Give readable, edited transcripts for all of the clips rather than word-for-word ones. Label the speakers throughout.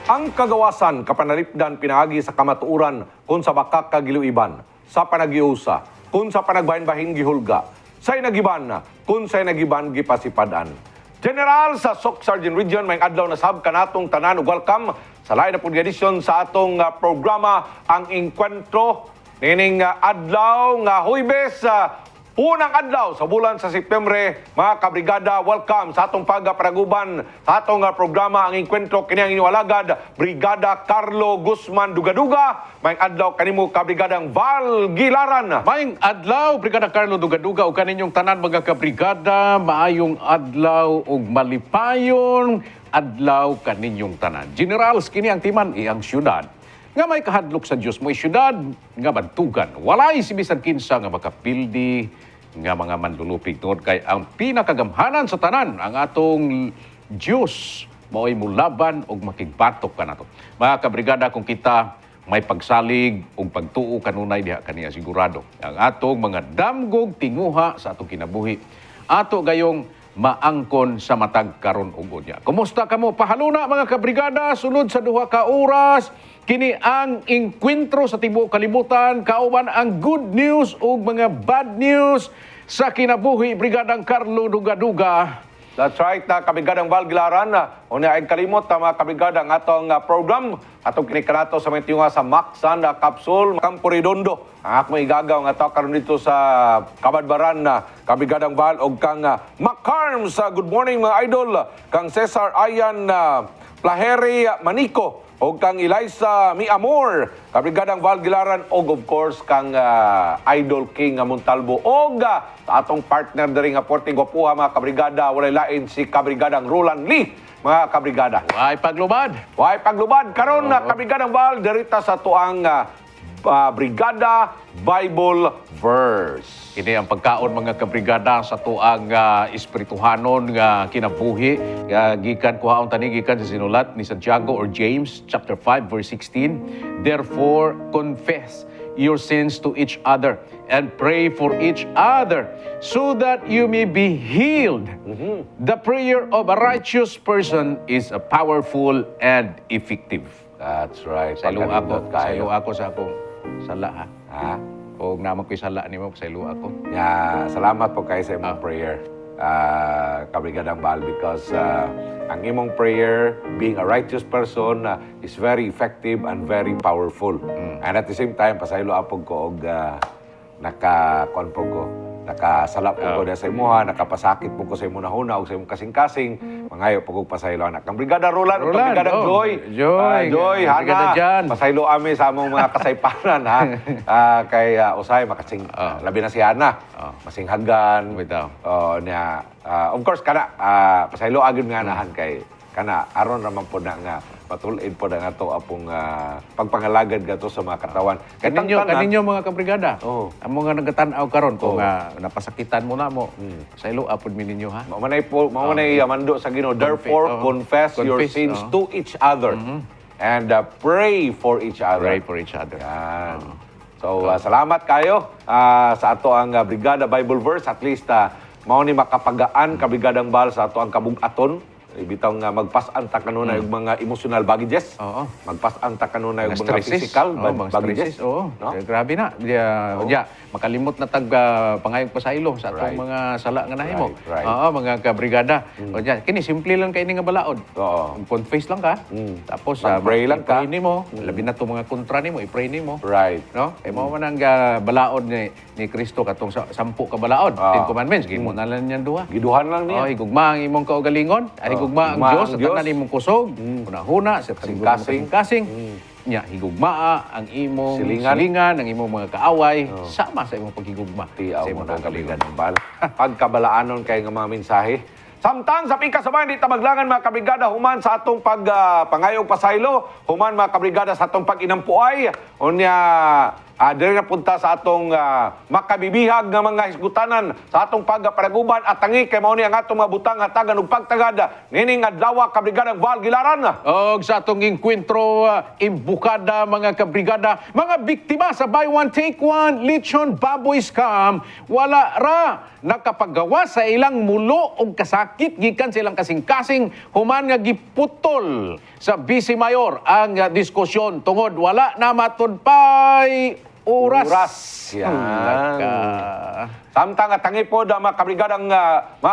Speaker 1: Ang kagawasan kapanalipdan pinaagi sa kamatuuran kung sa bakak kagiliw-iban, sa panagiusa, kung sa panagbahin-bahin gihulga, sa inagiban, kung sa inagiban gipasipadan. General sa SOC Sergeant Region, may adlaw na sab kanatong tanan ug welcome sa lain na edisyon sa atong programa ang Encuentro nining adlaw nga Huwebes unang adlaw sa bulan sa Setyembre. Mga kabrigada, welcome sa atong pagpanaguban sa atong programa ang Encuentro kini ang inyong alagad Brigada Carlo Guzman Dugaduga. May adlaw kanimo kabrigadang Val Gilaran.
Speaker 2: Maayong adlaw, Brigada Carlo Dugaduga o kaninyong tanan mga kabrigada. Maayong adlaw ug malipayon adlaw kaninyong tanan. Generals kini ang timan iyang syudad nga may kahadlok sa Dios mo'y syudad nga bantugan. Walay si bisan kinsa nga makapildi nga mga manlulupig tungod kay ang pinakagamhanan sa tanan ang atong Dios mao'y mulaban og makigbatok kanato. Mga kabrigada, kung kita may pagsalig ug pagtuo kanunay diha kaniya sigurado ang atong mga damgog tinguha sa atong kinabuhi ato gayong maangkon sa matag karon ug unya. Kumusta kamo pahaluna mga kabrigada? Sunod sa duha ka oras kini ang Encuentro sa tibuok kalibutan, kauban ang good news ug mga bad news sa kinabuhi Brigadang Carlo Dugaduga.
Speaker 1: That's right, na kabrigadang Val Gilaran. Una ay kalimot mga kabrigada ang atong program atong kinikanato sa mga sa Maxan Capsule Campo Redondo. Ang akong igagaw nga ato karon dito sa Kabadbaran na kabrigadang Val og kang Macarms. Good morning mga idol. Kang Cesar Ayan Plaheri Manico o kang Eliza Mi Amor, kabrigadang Val Gilaran, o of course kang Idol King Montalvo o sa atong partner diri nga Porting Guapuha mga kabrigada, walay lain si kabrigadang Roland Lee mga kabrigada.
Speaker 2: Way paglubad.
Speaker 1: Way paglubad karon na kabrigadang Val dirita sa tuang Brigada Bible Verse.
Speaker 2: Kini ang pagkaon mga kabrigada sa tuang espirituhanon nga kinabuhi gikan kuhaon tani gikan sa sinulat ni Santiago or James chapter 5 verse 16. Therefore confess your sins to each other and pray for each other so that you may be healed. The prayer of a righteous person is powerful and effective.
Speaker 1: That's right.
Speaker 2: Salo ako sa akong sala ha. O naman ko'y sala ni mo, pasaylo ako.
Speaker 1: Salamat po kayo sa imong prayer, kabrigadang Val, because ang imong prayer, being a righteous person, is very effective and very powerful. And at the same time, pasaylo apog ko og nakakuan po ko. Nakasalap po ko sa imuha, nakapasakit po ko sa imong nahuna o sa imong kasing-kasing. Mangayo po ko pasaylo anak. Ang Brigada Roland, Brigada Joy. Joy, Hana. Pasaylo ami sa among mga kasaypanan ha. Kay usay makasing labi na si Hana. Masinghagan. Of course kana pasaylo agud nga anahan kay kana aron ra man po na nga patulid po na nga to apong pagpangalagad gato sa mga katawan.
Speaker 2: Kaninyo mga kabrigada. Ang mga nagatan-aw karon kung napasakitan mo na mo. Sa ilo apod mi ninyo ha.
Speaker 1: Mao manay mando sa Ginoo. Therefore confess your sins to each other and pray for each other.
Speaker 2: Pray for each other.
Speaker 1: Yan. So salamat kayo sa ato ang Brigada Bible Verse, at least mao ni makapagaan kabrigadang Val sa ato ang kabug-aton. Ibitaw nga magpas-an ta kanunay og mga emotional baggages. Magpas-an ta kanunay og mga physical baggages.
Speaker 2: No? Grabe na. Makalimot na tag pangayong pasaylo sa atong mga sala nga nahimo. Mga kabrigada. Kini simple lang kay ini nga balaod. Confess lang ka. Tapos
Speaker 1: pray lang ka.
Speaker 2: I-pray nimo. Labi na to mga kontra nimo, i-pray nimo.
Speaker 1: Right.
Speaker 2: No? Kay mao man ang balaod ni Kristo katong 10 ka balaod. 10 commandments gimo na lang niyan duha.
Speaker 1: Giduhan lang niya.
Speaker 2: Higugma ang imong kaugalingon. Higugma ang Dios sa tanan imong kusog. Hunahuna sa kasing-kasing. Nya higugmaa ang imong silingan, ang imong mga kaaway sama sa imong paghigugma
Speaker 1: sa imong kabrigadang Val. Pagkabalaanon kay nga mga mensahe. Samtang sa pikasabay di ta maglangan mga kabrigada human sa atong pagpangayong pasaylo, human mga kabrigada sa atong pag-inampuay. Unya diri na punta sa atong makabibihag nga mga hisgutanan sa atong pagpanaguban at tangi kay mao ni ang atong mga butang hatagan ug pagtagada nining adlaw kabrigadang Val Gilaran.
Speaker 2: Og sa atong inkwentro, imbukada mga kabrigada, mga biktima sa buy one take one lechon baboy scam, wala ra nakapagawa sa ilang mulo og kasakit gikan sa ilang kasing-kasing human nga giputol sa Vice Mayor ang diskusyon tungod wala na matudpay oras.
Speaker 1: Yan.
Speaker 2: Naka.
Speaker 1: Samtang at tangi po mga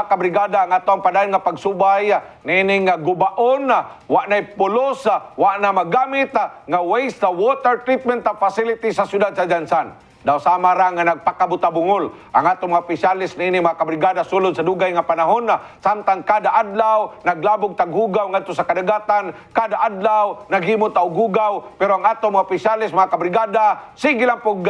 Speaker 1: kabrigada ang atong padayon nga pagsubay nining gubaon wa na pulos wa na magamit nga waste water treatment facility sa siyudad sa Jansan. Daw sama ra nga nagpakabutabungol ang atong mga opisyalis niini mga kabrigada sulod sa dugay nga panahon samtang kada adlaw naglabog taghugaw ngadto sa kadagatan, kada adlaw naghimot og hugaw, pero ang atong mga opisyalis mga kabrigada sige lang pog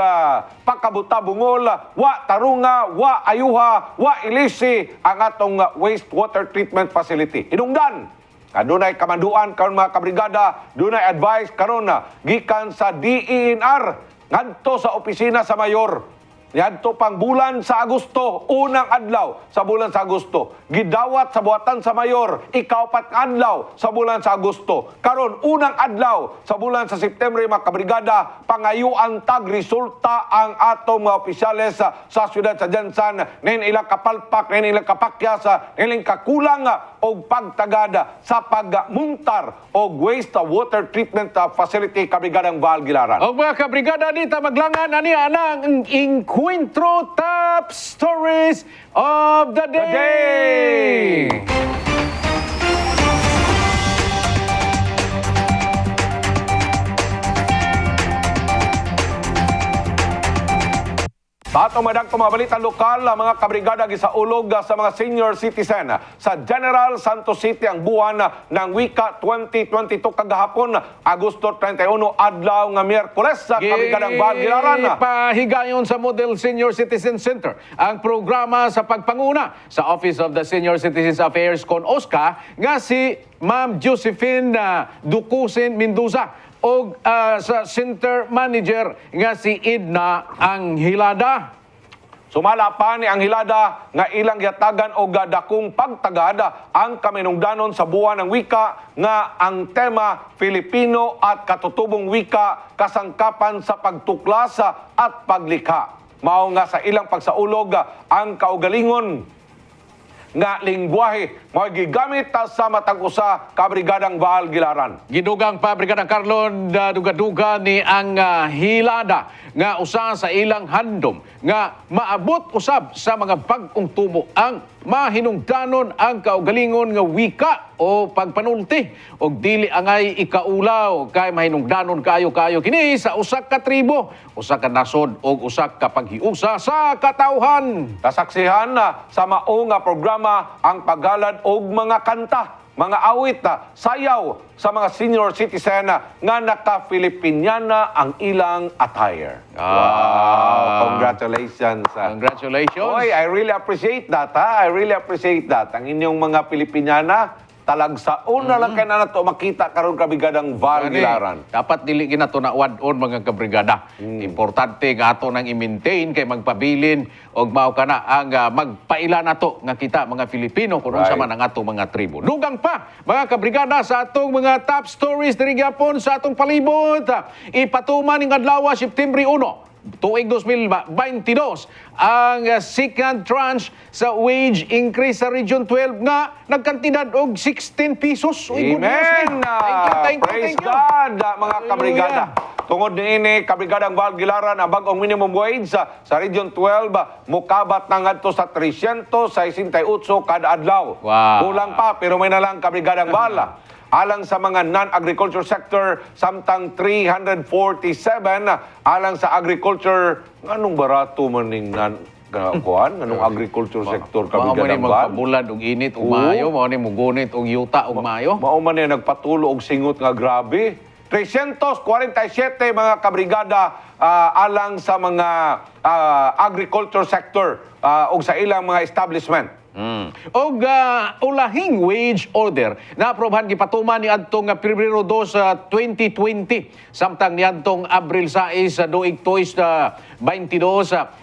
Speaker 1: pakabutabungol, wa tarunga, wa ayuha, wa ilisi ang atong wastewater treatment facility. Hinungdan adunay kamanduan karon mga kabrigada, dunay advice karon gikan sa DENR ngadto sa opisina sa mayor. Ngadto pang bulan sa Agosto, unang adlaw sa bulan sa Agosto. Gidawat sa buhatan sa mayor, ikaupat nga adlaw sa bulan sa Agosto. Karon unang adlaw sa bulan sa September mga kabrigada, pangayuan tag resulta ang atong mga opisyales sa siyudad sa Jansan, nin ilang kapalpak, nin ilang kapakyas, nin ilang kakulang og pagtagada sa pagmuntar og wastewater treatment facility kabrigadang Val Gilaran.
Speaker 2: Og mga kabrigada dito maglangan ani anang Encuentro Top Stories of the Day.
Speaker 1: Sa atong madagtong mga balita lokal, mga kabrigada gisaulog sa mga senior citizen sa General Santos City ang buwan ng wika 2022 kagahapon, Agosto 31, adlaw nga Miyerkules sa kabrigadang Val Gilaran.
Speaker 2: Pahigayon sa Model Senior Citizen Center ang programa sa pagpanguna sa Office of the Senior Citizens Affairs kon OSCA nga si Ma'am Josephine Ducusin Mendoza o sa center manager nga si Edna Anghilada.
Speaker 1: Sumala pa ni Anghilada nga ilang yatagan o dakong pagtagada ang kaminungdanon sa buwan ng wika nga ang tema Filipino at katutubong wika kasangkapan sa pagtuklas at paglikha. Mao nga sa ilang pagsaulog ang kaugalingon nga lingwahe mo gigamit sa matag usa kabrigadang Val Gilaran.
Speaker 2: Gidugang pa Brigadang Carlon duga-duga ni ang Hilada nga usa sa ilang handom nga maabot usab sa mga bag-ong tubo ang mahinungdanon ang kaugalingon nga wika o pagpanulti og dili angay ikaulaw kay mahinungdanon kayo kini sa usa ka tribo, usa ka nasod og usa ka paghiusa sa katawhan.
Speaker 1: Kasaksihan sa mao nga programa ang paghalad og mga kanta, mga awit, sayaw sa mga senior citizen nga naka-Filipiniana ang ilang attire. Wow! Congratulations.
Speaker 2: Congratulations.
Speaker 1: Oy, I really appreciate that, I really appreciate that. Ang inyong mga Filipiniana, talagsaon na lang kayo na nato makita karon kabrigadang Val Gilaran.
Speaker 2: Dapat dili ginato na wad-on mga kabrigada. Importante nga ato nang i-maintain kay magpabilin og mao kana ang magpaila nato nga kita mga Filipino kung unsa man ang ato mga tribo. Dugang pa mga kabrigada sa atong mga top stories diri gyapon sa atong palibot. Ipatuman ning adlaw September 1. Tuig 2022, ang second tranche sa wage increase sa Region 12 nga nagkantidad og 16 pesos. Uy,
Speaker 1: Amen!
Speaker 2: Thank
Speaker 1: Praise
Speaker 2: you.
Speaker 1: God, mga kabrigada. Tungod niini, kabrigadang Val Gilaran, ang bagong minimum wage sa Region 12, mukabat na ngadto sa 368 kada adlaw.
Speaker 2: Wow.
Speaker 1: Kulang pa, pero may nalang kabrigadang Val. Alang sa mga non-agriculture sector, samtang 347 alang sa agriculture. Anong barato man ning kuan? Anong agriculture sector
Speaker 2: Mao man
Speaker 1: kabrigadang
Speaker 2: ni
Speaker 1: Val?
Speaker 2: magpabulad og init ug maayo, mao ni mugunit og yuta ug maayo.
Speaker 1: Mao man niya nagpatulo og singot nga grabe. 347 mga kabrigada alang sa mga agriculture sector o sa ilang mga establishment.
Speaker 2: Og ulahing wage order na aprobahan gipatuman ni adtong Pebrero 2 sa 2020 samtang niadtong Abril 6 sa duig 22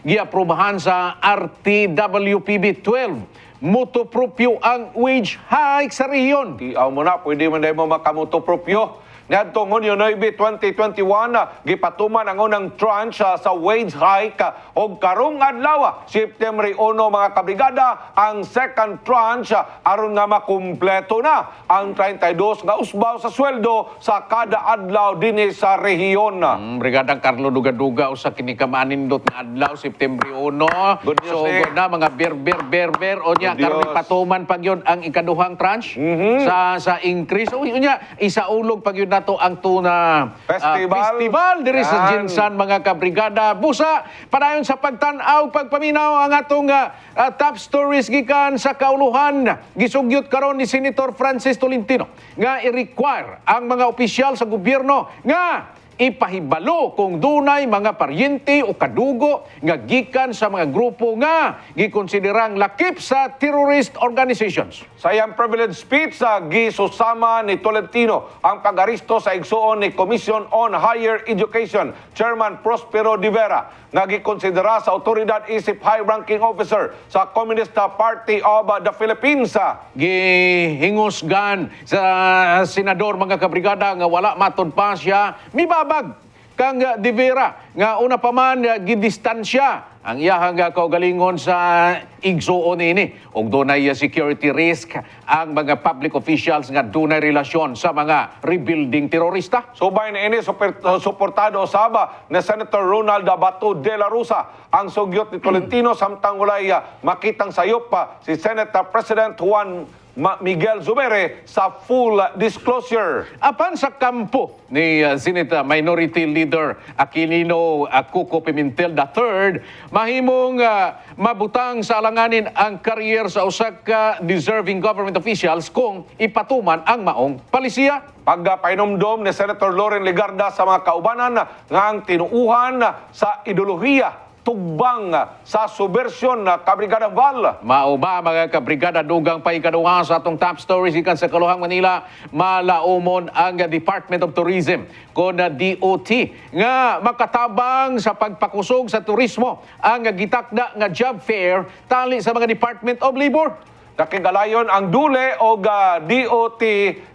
Speaker 2: giaprobahan sa RTWPB 12. Motopropyo ang wage hike sa rehiyon.
Speaker 1: Tiaw mo na, pwede man dahil mo makamotopropyo. Niadtong Hunyo 9, 2021, gipatuman ang unang tranche sa wage hike o karong adlaw, September 1, mga kabrigada, ang second tranche aron nga makumpleto na ang 32 nga usbaw sa sweldo sa kada adlaw dinhi sa rehiyon.
Speaker 2: Brigadang Carlo Duga-Duga sa kinikamaaninindot nga adlaw, September 1.
Speaker 1: Good news,
Speaker 2: So,
Speaker 1: eh.
Speaker 2: good na, mga ber. O niya,
Speaker 1: Good
Speaker 2: karon
Speaker 1: news.
Speaker 2: patuman pag yun ang ikaduhang tranche sa increase. O niya, isaulog pag yun na to ang tuna festival diri sa
Speaker 1: Yan.
Speaker 2: Jinsan, mga kabrigada. Busa, padayon sa pagtanaw, pagpaminaw ang atong top stories gikan sa kauluhan. Gisugyot karon ni Senator Francis Tolentino nga i-require ang mga opisyal sa gobyerno nga ipahibalo kung dunay mga paryente o kadugo nga gikan sa mga grupo nga gikonsiderang lakip sa terrorist organizations.
Speaker 1: Sa iyang privilege speech, gisusama ni Tolentino ang pag-aristo sa igsuon ni Commission on Higher Education, Chairman Prospero de Vera, nga gikonsidera sa otoridad isip high-ranking officer sa Communist Party of the Philippines.
Speaker 2: Gihingusgan sa senador, mga kabrigada, nga wala matod pa siya mibabag kang De Vera nga una pa man gidistansya ang iyahang kaugalingon sa igsuon ini og dunay security risk ang mga public officials nga dunay relasyon sa mga rebuilding terorista.
Speaker 1: Subay na ini, suportado saba na Senator Ronald Bato de la Rosa ang sugyot ni Tolentino samtang walay makitang sayop pa si Senate President Juan Miguel Zubere sa full disclosure.
Speaker 2: Apan sa kampo ni Senate Minority Leader Aquilino Cuco Pimentel III, mahimong mabutang sa alanganin ang career sa usak ka deserving government officials kung ipatuman ang maong palisiya.
Speaker 1: Pagpainomdom ni Senator Loren Legarda sa mga kaubanan nga ang tinuuhan sa ideolohiya tugbang sa subversyon na Kabrigadang Val.
Speaker 2: Mao ba, mga kabrigada, dugang pa ikaduha sa atong top stories ikan sa Kaluhang Manila, malaumon ang Department of Tourism kon DOT nga makatabang sa pagpakusog sa turismo ang gitakda nga job fair tali sa mga Department of Labor.
Speaker 1: Nakigalayon ang dule o DOT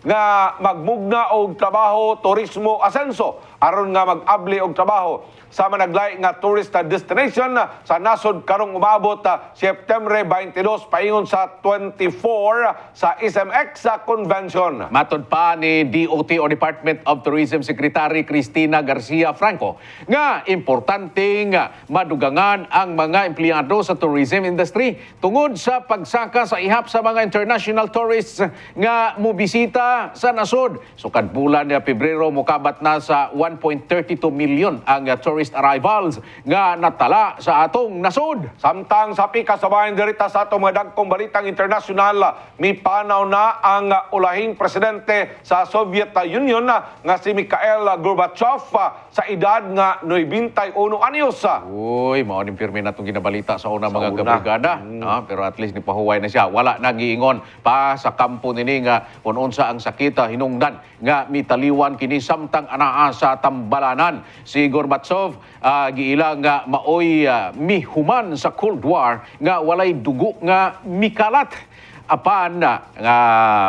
Speaker 1: nga magmugna og trabaho, turismo, asenso aron nga mag-abli og trabaho sa managlay nga tourist destination sa nasod karong umabot September 22 paingon sa 24 sa SMX Convention.
Speaker 2: Matod pa ni DOT o Department of Tourism Secretary Cristina Garcia Franco nga importanteng madugangan ang mga empleyado sa tourism industry tungod sa pagsaka sa ihap sa mga international tourists nga mobisita sa nasod. Sukad bulan ni Pebrero, mokabat na sa 1.32 million ang tourist arrivals nga natala sa atong nasod.
Speaker 1: Samtang sa pika sa bayan dirita sa atong mga dagkong balitang internasyonal, mipanaw na ang ulahing presidente sa Soviet Union nga si Mikhail Gorbachev sa edad nga 91 anyos.
Speaker 2: Uy, mao ning pirmi natong ginabalita sa una, mga
Speaker 1: una.
Speaker 2: kabrigada. Pero at least ni pahuway na siya. Wala nagiingon pa sa kampo nini nga kung unsa ang sakita hinungdan nga mitaliwan kini samtang anaa sa tambalanan. Si Gorbachev giila nga maoy mihuman sa Cold War nga walay dugo nga mikalat. Apan nga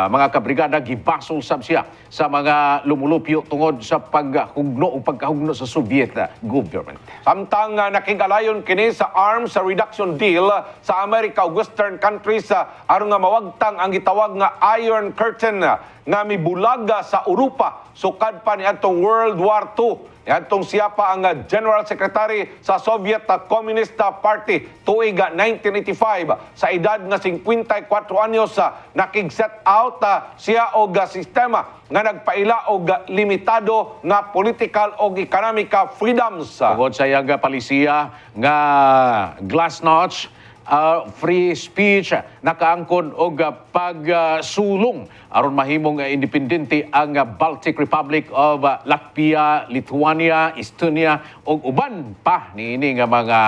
Speaker 2: mga kabrigada, gibasol sab siya sa mga lumulupyo tungod sa paghugno o pagkahugno sa Soviet government.
Speaker 1: Samtang nakigalayon kini sa arms reduction deal sa America ug Western countries aron nga mawagtang ang gitawag nga Iron Curtain nga mibulag sa Europa sukad pa niadtong World War II. Niadtong siya pa ang General Secretary sa Soviet Communist Party tuig 1985 sa edad nga 54 anyos nakig-set out siya og sistema nga nagpaila og limitado nga political og economic freedoms.
Speaker 2: Tungod sa iyang palisiya nga glasnost, free speech, nakaangkon og pagsulong aron mahimong independente ang Baltic Republic of Latvia, Lithuania, Estonia ug uban pa niini nga mga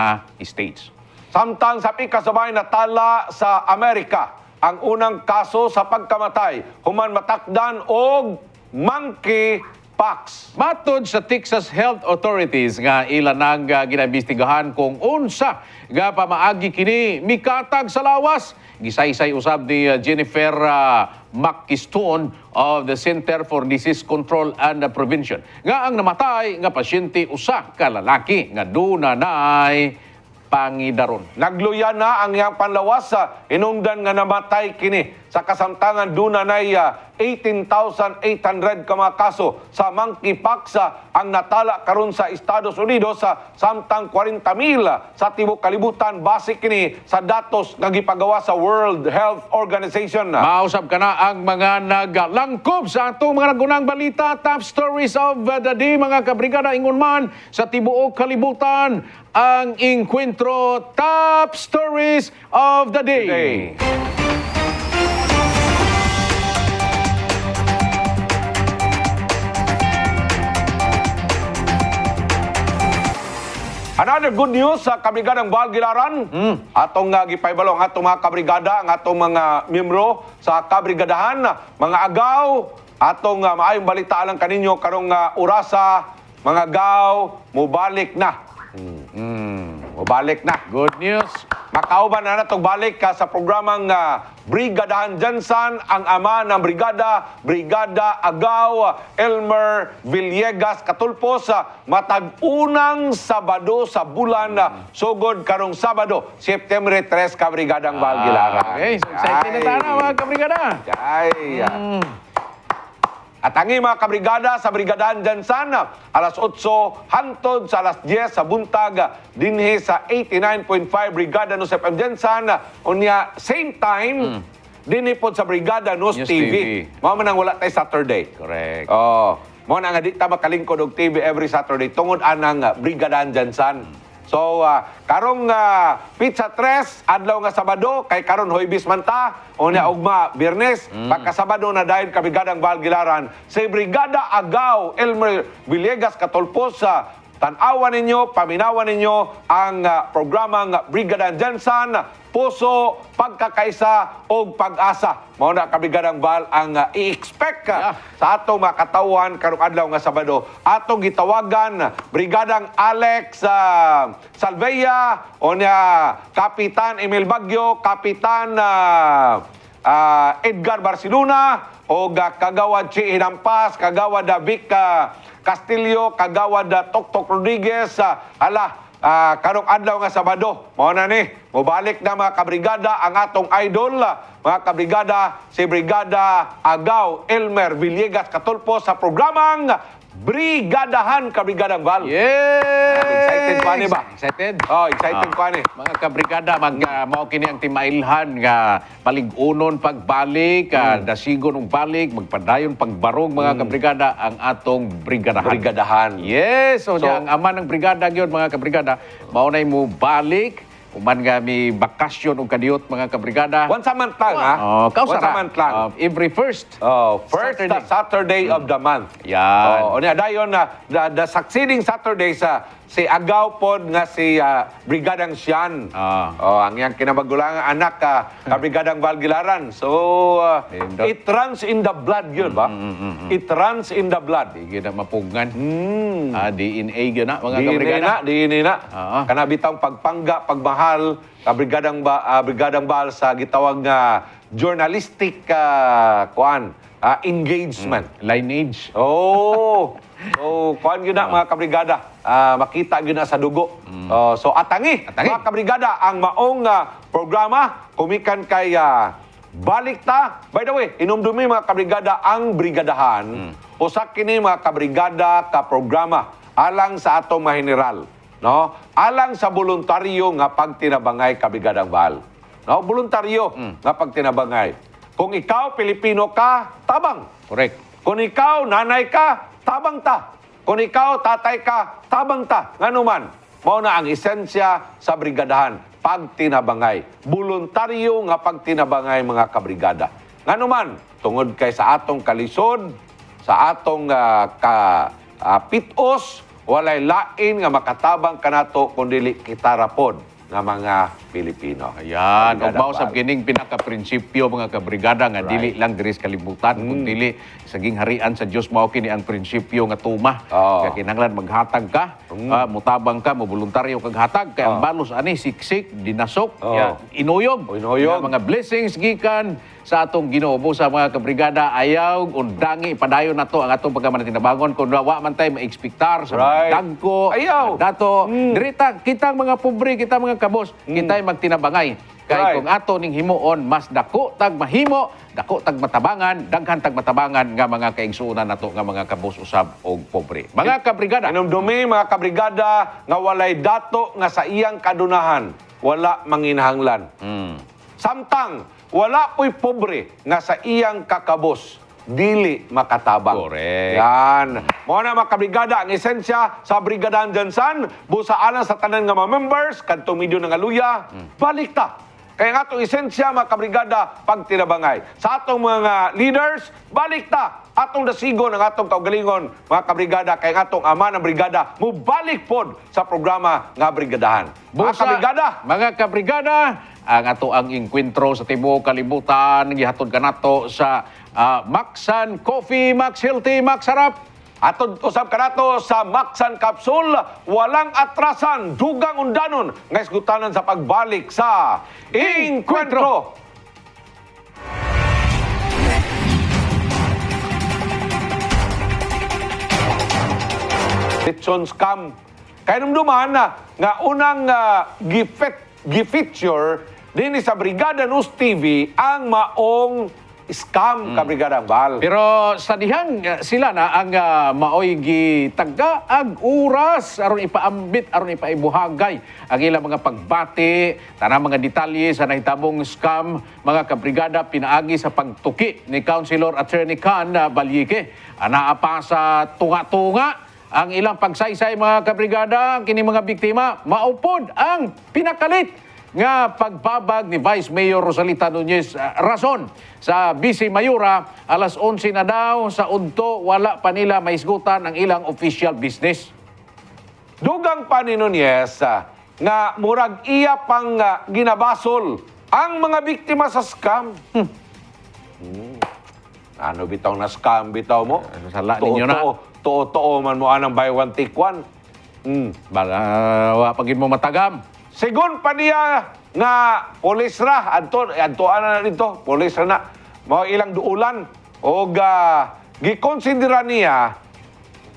Speaker 2: states.
Speaker 1: Samtang sa pikasabay natala sa Amerika ang unang kaso sa pagkamatay human matakdan og monkeypox.
Speaker 2: Matod sa Texas Health Authorities nga ila nang ginaimbestigahan kung unsa nga pamaagi kini mikatag sa lawas. Gisaysay usab ni Jennifer McKistone of the Center for Disease Control and Prevention nga ang namatay nga pasyente usa ka lalaki nga dunay pangidaron.
Speaker 1: Nagluya na ang iyang panlawas sa inungdan nga namatay kini sa kasamtangan dunay 18,800 ka mga kaso sa monkeypox ang natala karon sa Estados Unidos sa samtang 40,000 sa tibuok kalibutan base kini sa datos nga gipagawa sa World Health Organization.
Speaker 2: Mausap ka na ang mga nagalangkob sa atong mga nagunang balita. Top stories of the day, mga kabrigada, ingon man sa tibuok kalibutan ang Encuentro Top Stories of the Day.
Speaker 1: Another good news sa kabrigadang Balgilaran. Atong gipaybalong atong mga kabrigada, ang atong mga miyembro sa kabrigadahan, mga agaw, atong maayong balita lang kaninyo karong orasa, mga agaw, mubalik na. Mubalik na.
Speaker 2: Good news.
Speaker 1: Makauban na natong balik sa programang Brigadahan Jansan, ang ama ng Brigada Agaw Elmer Villegas Katulpos, matag-unang Sabado sa bulan, sugod karong Sabado, September 3, kabrigadang Balgilaran.
Speaker 2: Okay, so excited na tayo mga kabrigada.
Speaker 1: Ay. At ang mga kabrigada sa Brigadahan Jansan, alas 8 hantod sa alas 10 sa buntag dinhi sa 89.5 Brigada News FM Jansan. Unya same time dinhi pod sa Brigada News
Speaker 2: News
Speaker 1: TV.
Speaker 2: TV.
Speaker 1: Mao man ang wala tay Saturday.
Speaker 2: Correct.
Speaker 1: Oh, mo na nga di ta makalingkod og TV every Saturday tungod anang Brigadahan Jansan. So, karong pizza 3, adlaw nga Sabado, kay karon Huwebes man ta, o niya ugma, Biyernes, pagka Sabado na dahil kabigadang Balgilaran, si Brigada Agaw Elmer Villegas Katulpos, tanawan ninyo, paminawan ninyo ang programang Brigadahan Jansan, puso, pagkakaisa o pag-asa. Mao na kabigadang Bal ang i-expect sa atong mga katawan karong adlaw nga Sabado. Atong gitawagan Brigadang Alex Salveya, o niya Kapitan Emil Bagyo, Kapitan Edgar Barcelona, o Kagawad Chi Hinampas, Kagawad Vic Castillo, Kagawad Tok Rodriguez, karong adlaw nga Sabado, mao na ni, mubalik na mga kabrigada ang atong idol, mga kabrigada, si Brigada Agaw Elmer Villegas Katulpos sa programang Brigadahan Kabrigadang Val.
Speaker 2: Yes!
Speaker 1: Excited pa ni ba?
Speaker 2: Excited?
Speaker 1: Oh, excited pa ni.
Speaker 2: Mga kabrigada, mao kini ang timailhan nga paligunon pagbalik, dasigon og balik, magpadayon pagbarog mga kabrigada ang atong brigadahan.
Speaker 1: Brigadahan.
Speaker 2: Yes, so,
Speaker 1: So,
Speaker 2: ang ama ng brigada gyud mga kabrigada, mao nay mo balik, uman nga mi bakasyon og kadiyot mga kabrigada.
Speaker 1: Once a month lang, ha?
Speaker 2: Kausa
Speaker 1: Once a month lang.
Speaker 2: Every first.
Speaker 1: First Saturday of the month.
Speaker 2: Yan.
Speaker 1: Unya dayon the succeeding Saturday si Agaw pod nga si Brigadang Sian. Ang iyang kinabagulang anak Brigadang Balgilaran. So it runs in the blood yun ba? It runs in the blood.
Speaker 2: Di na mapugngan. DNA gyud na mga kabrigada.
Speaker 1: Diini na. Kana bitang pagpangga, pagmahal Brigadang Bal sa gitawag nga journalistic engagement.
Speaker 2: Lineage.
Speaker 1: So, kuan yun na mga kabrigada. Makita yun na sa dugo. So, atangi. Mga kabrigada, ang maong programa, kumikan kay Balik Ta. By the way, inumdumi mga kabrigada ang brigadahan. Usak kini mga kabrigada ka programa alang sa atong mga general. No? Alang sa voluntaryo nga pagtinabangay kabrigadang Bal. No? Voluntaryo nga pagtinabangay. Kung ikaw, Pilipino ka, tabang.
Speaker 2: Correct.
Speaker 1: Kung ikaw, nanay ka, tabang ta. Kung ikaw, tatay ka, tabang ta. Nganuman, mao na ang esensya sa brigadahan, pagtinabangay. Voluntaryo nga pagtinabangay mga kabrigada. Nganuman, tungod kay sa atong kalisod, sa atong pitos, walay lain nga makatabang kanato kundili kita rapod. nga mga Pilipino.
Speaker 2: Ayan, ug
Speaker 1: Kabrigadang
Speaker 2: mao sa
Speaker 1: Bal.
Speaker 2: kining pinaka-prinsipyo mga kabrigada nga dili lang diri sa kalibutan kun dili sa gingharian sa Dios mao kini ang prinsipyo nga tuma.
Speaker 1: Oo.
Speaker 2: Kaya kinahanglan maghatag ka, mutabang ka, mo voluntaryo kag hatag kay ang balos ani siksik, dinasok,
Speaker 1: Oo.
Speaker 2: inuyog.
Speaker 1: O, inuyog.
Speaker 2: Nga mga blessings gikan sa atong Ginoo sa mga kabrigada ayaw undangi padayon nato ang atong pagkamanatinabangon kun wa man tay maekspektar sa mga
Speaker 1: Right.
Speaker 2: dagko,
Speaker 1: Ayaw.
Speaker 2: dato. Dirita kitang mga pobre, kita mga kabos, kita'y magtinabangay. Kay
Speaker 1: Right.
Speaker 2: kung ato ning himuon mas dako tag mahimo, dako tag matabangan, daghan tag matabangan nga mga kaigsuonan nato nga mga kabos usab og pobre. Mga kabrigada,
Speaker 1: Inumdumi mga kabrigada nga walay dato nga sa iyang kadunahan, wala manginahanglan. Samtang wala po'y pobre nga sa iyang kakabos, dili makatabang.
Speaker 2: Correct.
Speaker 1: Yan. Mo na mga kabrigada, ang esensya sa Brigadaan Jansan, busaanan sa tanan nga mga members, kadtong medyo nga luya, balik ta. Kaya nga itong esensya, mga kabrigada, pagtinabangay. Sa atong mga leaders, balik ta. Atong dasigon ang atong kaugalingon, mga kabrigada, kaya nga itong ama ng brigada, mubalik pod sa programa nga Brigadahan. Mga kabrigada,
Speaker 2: mga kabrigada, ang ato ang inkwentro sa tibuok kalibutan gihatod kanato sa Maxan Coffee, Max Healthy, Max Sarap.
Speaker 1: atod usab kanato sa Maxan Capsule, walang atrasan, dugang undanon, nga isgutanan sa pagbalik sa Inkwentro. Lechon scam. Kaya namduman na nga unang gi-feature din sa Brigada News TV ang maong scam ka Brigadang Bal.
Speaker 2: Pero sa dihang sila na ang maoy gitagga ag oras aron ipaambit aron ipaibuhagay ang ilang mga pagbati tanang mga detalye sa nahitabong scam mga kabrigada pinaagi sa pagtuki ni Councilor Attorney Khan Balyike. Anaa pa sa tunga-tunga ang ilang pagsaysay mga kabrigada kini mga biktima maupod ang pinakalit nga pagbabag ni Vice Mayor Rosalita Nunez rason sa Vice Mayora alas 11 na daw sa udto wala pa nila maisgutan ang ilang official business.
Speaker 1: Dugang pa ni Nunez nga murag iya pang ginabasol ang mga biktima sa scam. Ano bitaw na scam bitaw mo?
Speaker 2: Sala ninyo na.
Speaker 1: Totoo man mo anang buy one take one.
Speaker 2: Baga wa pagin mo matagam.
Speaker 1: Sigon pa niya nga polis ra adto ana dito polis ra na mao ilang duulan og gikonsidera niya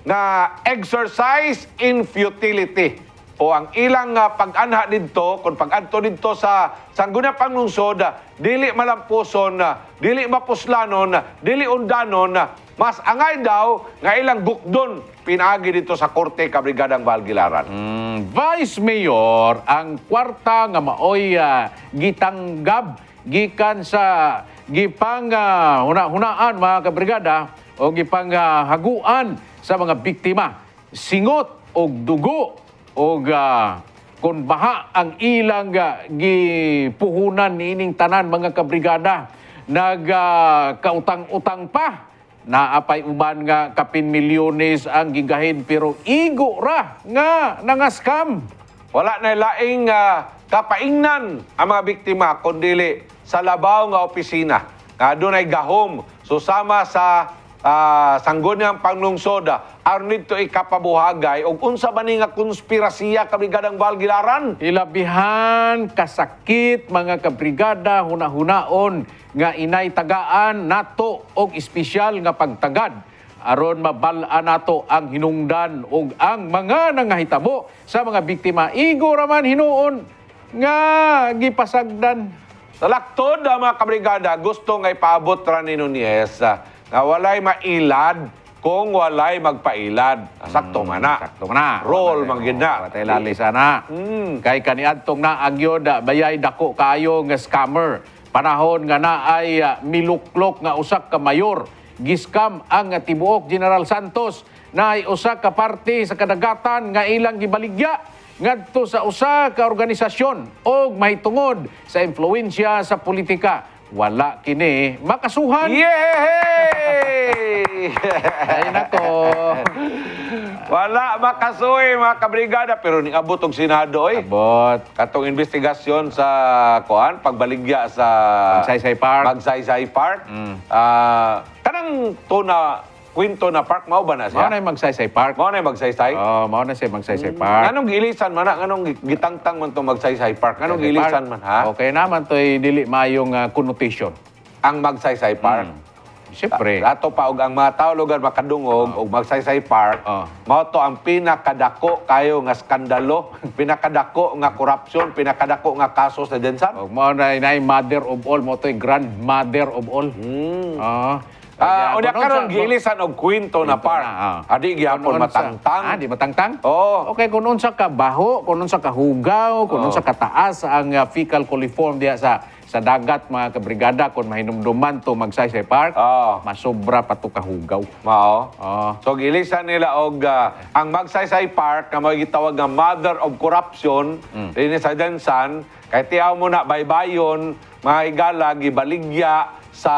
Speaker 1: nga exercise in futility o ang ilang pag-anha didto kung pag-adto didto sa sangguniang panglungsod dili malampuson dili mapuslanon dili undanon mas angay daw nga ilang gukdon pinaagi dito sa Korte Kabrigadang Valgilaran.
Speaker 2: Vice Mayor ang kwarta nga maoy gitanggab gikan sa gipang hunaan mga kabrigada o gipang haguan sa mga biktima singot og dugo og kun baha ang ilang gipuhunan niining tanan mga kabrigada kautang-utang pa naapay uban nga kapin milyones ang gigahin pero igo ra nga nangaskam.
Speaker 1: Wala na laing kapaingnan ang mga biktima kundili sa labaw nga opisina. Nga doon ay gahom susama sa sangguniang panglungsod aron dito ikapabuhagay og unsa ba ni nga konspirasiya kabrigadang Valgilaran?
Speaker 2: Ilabihan kasakit mga kabrigada hunahunaon nga inay tagaan nato og espesyal nga pagtagad aron mabal-an nato ang hinungdan ug ang mga nangahitabo sa mga biktima. Igo ra man hinuon nga gipasagdan.
Speaker 1: Sa laktod mga kabrigada gusto nga ipaabot ra ni Nunez nga walay mailad kung walay magpailad. Sakto man na.
Speaker 2: Sakto na.
Speaker 1: Roll man gid na.
Speaker 2: Patay lali sana. Kay kaniadtong na agyod bayay dako kaayo nga scammer. Panahon nga naay miluklok nga usak ka mayor. Giskam ang tibuok General Santos naay usa ka parte sa kadagatan nga ilang gibaligya ngadto sa usa ka organisasyon og mahitungod sa impluwensya sa politika. Wala kini makasuhan.
Speaker 1: Yay!
Speaker 2: Ay nako.
Speaker 1: Wala makasuy mga kabrigada pero ni abot og Senado
Speaker 2: Abot.
Speaker 1: katong investigasyon sa pagbaligya sa
Speaker 2: Magsaysay Park.
Speaker 1: Magsaysay Park. Kanang kwento na park mao ba na
Speaker 2: Mao
Speaker 1: siya?
Speaker 2: na yung Magsaysay Park.
Speaker 1: Mao na yung Magsaysay?
Speaker 2: Oh, mao na siya Magsaysay Park.
Speaker 1: Anong giilisan man na? Anong gitangtang man tong Magsaysay Park? Anong
Speaker 2: Magsaysay
Speaker 1: giilisan
Speaker 2: Park.
Speaker 1: man ha?
Speaker 2: Okay naman to'y dili mayong connotation.
Speaker 1: Ang Magsaysay Park.
Speaker 2: Siyempre.
Speaker 1: Ato pa og ang mga tao lugar makadungog og Magsaysay Park. Mao to ang pinakadako kayo nga skandalo, pinakadako nga korupsyon, pinakadako nga kaso sa Densan.
Speaker 2: Og mao na yung mother of all, mao to'y grandmother of all.
Speaker 1: Unya karon giilisan og kwento na park. Adi gyapon matangtang.
Speaker 2: Di matangtang?
Speaker 1: Oo.
Speaker 2: Okay, kung unsa ka baho, kung unsa ka hugaw, kung unsa ka taas ang fecal coliform diya sa dagat mga kabrigada kung mahinumduman to Magsaysay Park, masobra pa to kahugaw.
Speaker 1: Mao. So giilisan nila og ang Magsaysay Park nga mao gitawag nga mother of corruption dinhi sa Densan kay tiyaw mo na baybayon mga higala gibaligya sa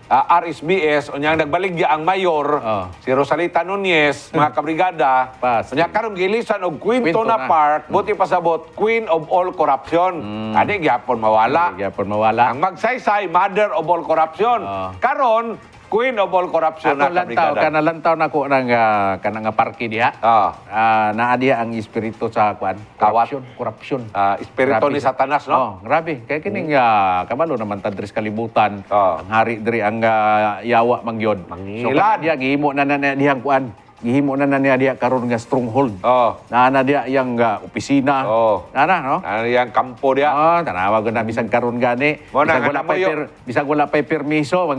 Speaker 1: RSBS, unyang nagbaligya ang mayor, si Rosalita Nunez, mga kabrigada. Unya karong gilisan og kwento na park, buti pasabot, Queen of all corruption. Adi gyapon mawala. Ang Magsaysay, mother of all corruption. Karon, Queen of all corruption na kabrigada.
Speaker 2: Kanalantaw na ko ng kanang parke diha. Naa diha ang espiritu sa corruption.
Speaker 1: Espiritu ni Satanas, no?
Speaker 2: Grabe. Kaya kining kabalo naman tadres kalibutan. Ang hari diri ang yawa mangyod. So diha gihimo na dihang kuan. Gihimo na niya diya karon nga stronghold. Na diya yang opisina. No?
Speaker 1: Yang kampo diya.
Speaker 2: Tanawa ko na bisag karon gani. Bisag wala pay permiso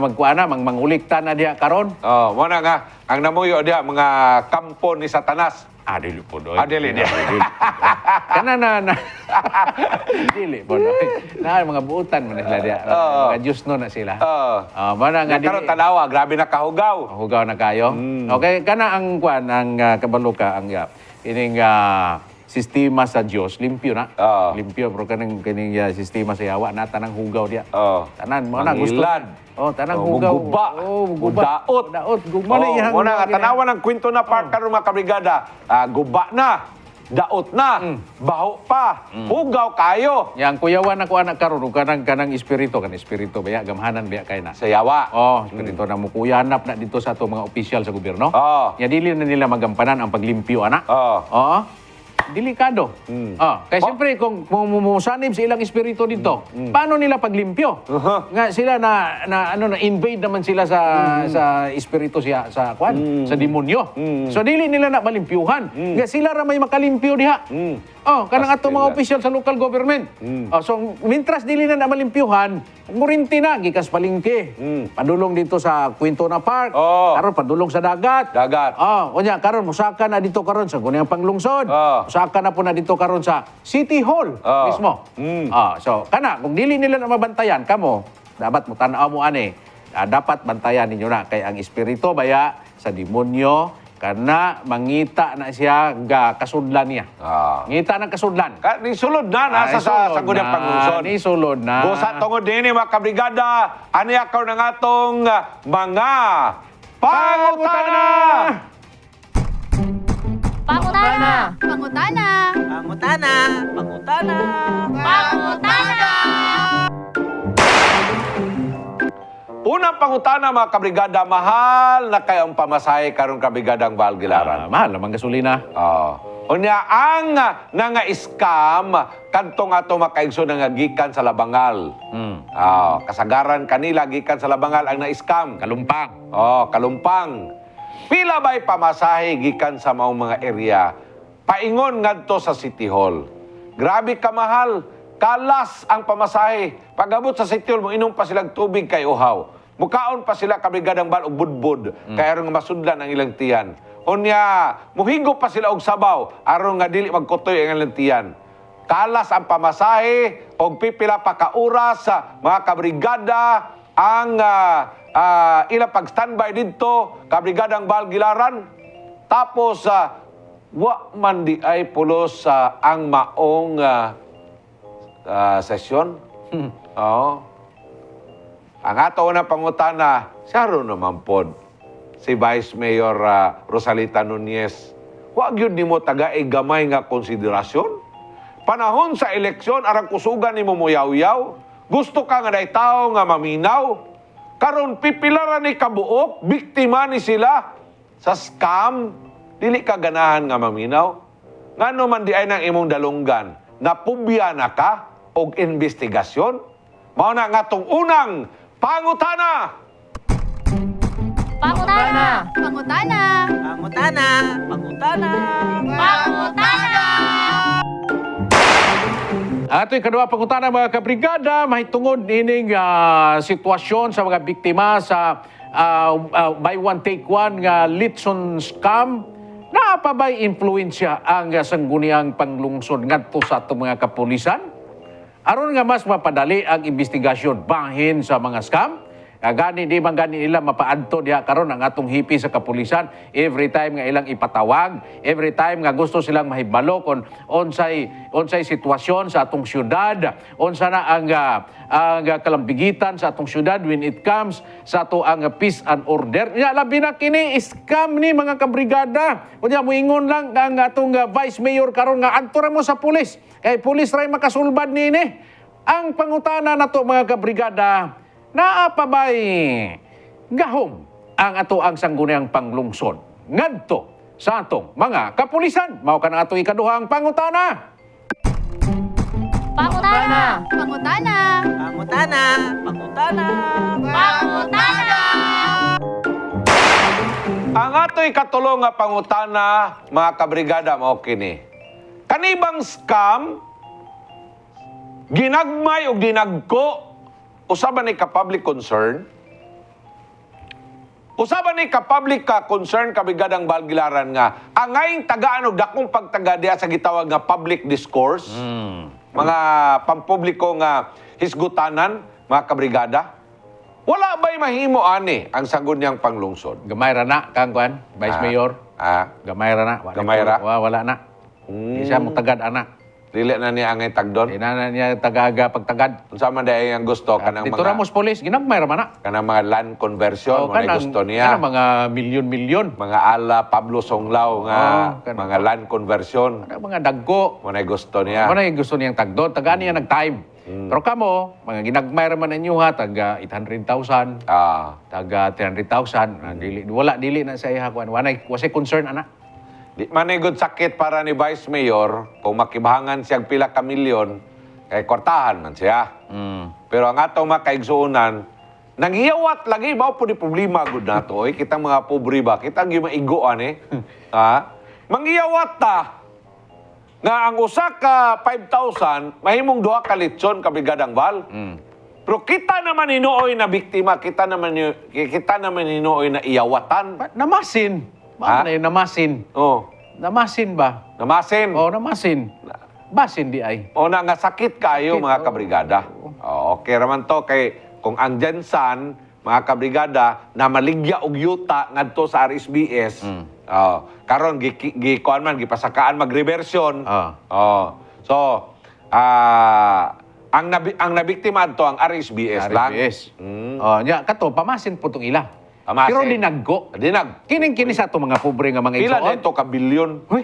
Speaker 2: magkuana mangulikta na diya karon.
Speaker 1: Mo na nga ang namuyo diya mga kampo ni Satanas.
Speaker 2: Dili po doy.
Speaker 1: Dili diya.
Speaker 2: Kana na. Dili po doy. Na mga buutan man sila diya. Mga Diyos no na sila. Mana nga
Speaker 1: karon tanawa, grabe na kahugaw.
Speaker 2: Hugaw na kayo. Okay, kana ang kuan ang kabalo ka ang ining sistema sa Dios limpyo na. Limpyo pero kaning sistema sa yawa na tanang hugaw diya. Tanan mo na gusto. Tanang hugaw.
Speaker 1: Guba.
Speaker 2: Daot. Gugma na ihang.
Speaker 1: Muna nga tanawa ng kwento na park karon mga kabrigada. Guba na. Daot na. Baho pa. Hugaw kayo.
Speaker 2: Yang kuyawan ako anak karon ug kanang espiritu baya gamhanan baya kay na.
Speaker 1: Sa yawa.
Speaker 2: Espiritu na mukuyanap na dito sa ato mga opisyal sa gobyerno. Ya dili na nila magampanan ang paglimpyo ana. Delikado. Kaya siyempre, kung musanib sa ilang espiritu dito, paano nila paglimpyo? Nga sila na-invade naman sila sa espiritu sa demonyo. So, dili nila na malimpyuhan. Nga sila ra may makalimpyo diha. Kanang ato mga opisyal sa local government. So, mintras dili na malimpyuhan, murinti na, gikas palingke. Padulong dito sa Quinto na Park. Karon padulong sa dagat. Kunya, karon musaka na dito karon sa gunang panglungsod. Musaka na po na dito karon sa City Hall mismo. So, kung dili nila na mabantayan, kamo, dapat mo tanaw mo ani. Dapat bantayan ninyo na kay ang espiritu baya sa demonyo kana mangita na siya kasudlan niya. Ngita ng kasudlan.
Speaker 1: Ni sulod na nasa sa gunang panglungsod.
Speaker 2: Ni sulod na.
Speaker 1: Busa tungod dinhi mga kabrigada, ani akaw ng atong mga pangutana.
Speaker 3: Pangutana! Pangutana!
Speaker 4: Pangutana! Pangutana!
Speaker 3: Pangutana!
Speaker 1: Unang pangutana mga kabrigada, mahal na kayo ang pamasahe karong kabrigadang Valgilaran.
Speaker 2: Mahal naman gasolina.
Speaker 1: Unya ang nanga-scam kadtong ato makaigso nga gikan sa Labangal. Kasagaran kanila gikan sa Labangal ang na-scam.
Speaker 2: Kalumpang.
Speaker 1: Kalumpang. Pila ba'y pamasahe gikan sa maong mga area? Paingon ngadto sa City Hall. Grabe ka mahal. Kalas ang pamasahe. Pag-abot sa City Hall, mo inom pa silang tubig kay uhaw. Mukaon pa sila kabrigadang bal og budbud. Kaya aron nga masudlan ang ilang tiyan. Unya, muhigo pa sila og sabaw. Aron nga dili magkutoy ang ilang tiyan. Kalas ang pamasahe og pipila pa ka oras mga kabrigada ang ilang pag-standby dito, kabrigadang Valgilaran. Tapos, wa man di ay pulos ang maong sesyon. Ang ato na pangutana, saro naman pod. si Vice Mayor Rosalita Nunez. Wa gyud nimo tagay gamay nga konsiderasyon. Panahon sa eleksyon arang kusugan nimo muyaw-yaw. Gusto ka nga day tao nga maminaw. Karon pipilaran ni kabuok, biktima ni sila sa scam. Dili ka ganahan nga maminaw. Ngano man di ay nang imong dalunggan, napubya na ka og investigasyon. Mao na nga tong unang pangutana.
Speaker 3: Pangutana. Pangutana.
Speaker 4: Pangutana. Pangutana.
Speaker 3: Pangutana.
Speaker 2: Ato yung kadua pangutana mga kabrigada, mahitungod ining sitwasyon sa mga biktima sa buy one take one nga litson scam. Naapa ba'y influensya ang sangguniang panglungsod ngadto sa atong mga kapulisan? Aron nga mas mapadali ang investigasyon bahin sa mga scam. Gani di man gani nila mapaadto diha karon ang atong hipi sa kapulisan every time nga ilang ipatawag, every time nga gusto silang mahibalo kon unsay sitwasyon sa atong syudad, unsa na ang kalambigitan sa atong syudad when it comes sa ato ang peace and order. Nya labi na kini scam ni mga kabrigada. Unya moingon lang ang atong vice mayor karon nga adto ra mo sa pulis. Kay pulis ray makasulbad nini. Ang pangutana nato mga kabrigada, naa pa ba'y gahom ang ato ang sangguniang panglungsod ngadto sa atong mga kapulisan? Mao ka na ato ikaduhang pangutana.
Speaker 3: Pangutana. Pangutana.
Speaker 4: Pangutana. Pangutana.
Speaker 3: Pangutana.
Speaker 1: Ang ato'y katulong nga pangutana, mga kabrigada, mao kini. Kanibang scam, ginagmay o ginagko, usaban ni ka-public concern, usaban ni ka-public concern kabigadang balgilaran nga, angaying tagaan og dakong pagtaga diha sa gitawag nga public discourse, mga pampubliko nga hisgutanan, mga kabrigada, wala ba'y mahimo ani ang sangguniang panglungsod?
Speaker 2: Gamay ra na kang kuan, vice mayor. Gamay ra na.
Speaker 1: Gamay ra?
Speaker 2: Wala na. Di siya mo tagad ana.
Speaker 1: Dili na niya angay tagdon.
Speaker 2: Di na niya tagaga pagtagad.
Speaker 1: Unsa man dahi ang gusto kanang
Speaker 2: Dito Ramos Police, ginagmay ra man na.
Speaker 1: kanang mga land conversion, mga gusto niya.
Speaker 2: Kanang mga milyon-milyon.
Speaker 1: Mga ala Pablo Songlao nga
Speaker 2: kanang-
Speaker 1: mga land conversion,
Speaker 2: Kanang mga dagko.
Speaker 1: mga gusto niya.
Speaker 2: Ano yung gusto niyang tagdon? Tagaan niya nag-time. Pero kamo, mga ginagmay ra man ninyo ha, taga 800,000, taga 300,000. Dili na sa iya kuan. Wasay concern ana.
Speaker 1: Di manigod sakit para ni Vice Mayor kung makibahangan siyang pila ka milyon, kay kwartahan man siya. Pero ang atong makaigsuunan, nangyawat lagi, mao po di problema gud nato. Kitang mga pobre ba, kitang gimaigoan mangyawat ta, nga ang usa ka 5,000, mahimong 2 ka litson kabigadang bal. Pero kita naman hinuoy na biktima, kita naman hinuoy na iyawatan.
Speaker 2: Namasin. Ba na yun, namasin.
Speaker 1: Oh,
Speaker 2: Namasin ba?
Speaker 1: namasin.
Speaker 2: Oo, namasin. Basin di ay.
Speaker 1: O na nga sakit kayo,
Speaker 2: Sakit,
Speaker 1: mga
Speaker 2: oo.
Speaker 1: kabrigada. Okay raman to, kay kung ang Jensan, mga kabrigada, na maligya og yuta ngadto sa RSBS, karon gikuan man, gipasakaan mag-reversion. So, ang nabiktima adto ang RSBS lang.
Speaker 2: RSBS. Nya kato pamasin po tong ila.
Speaker 1: Pamasin.
Speaker 2: Pero dinaggo.
Speaker 1: Dinag.
Speaker 2: Kining-kini sa to mga pobre nga mga
Speaker 1: Pila
Speaker 2: igsoon.
Speaker 1: na ito ka bilyon?
Speaker 2: Hoy,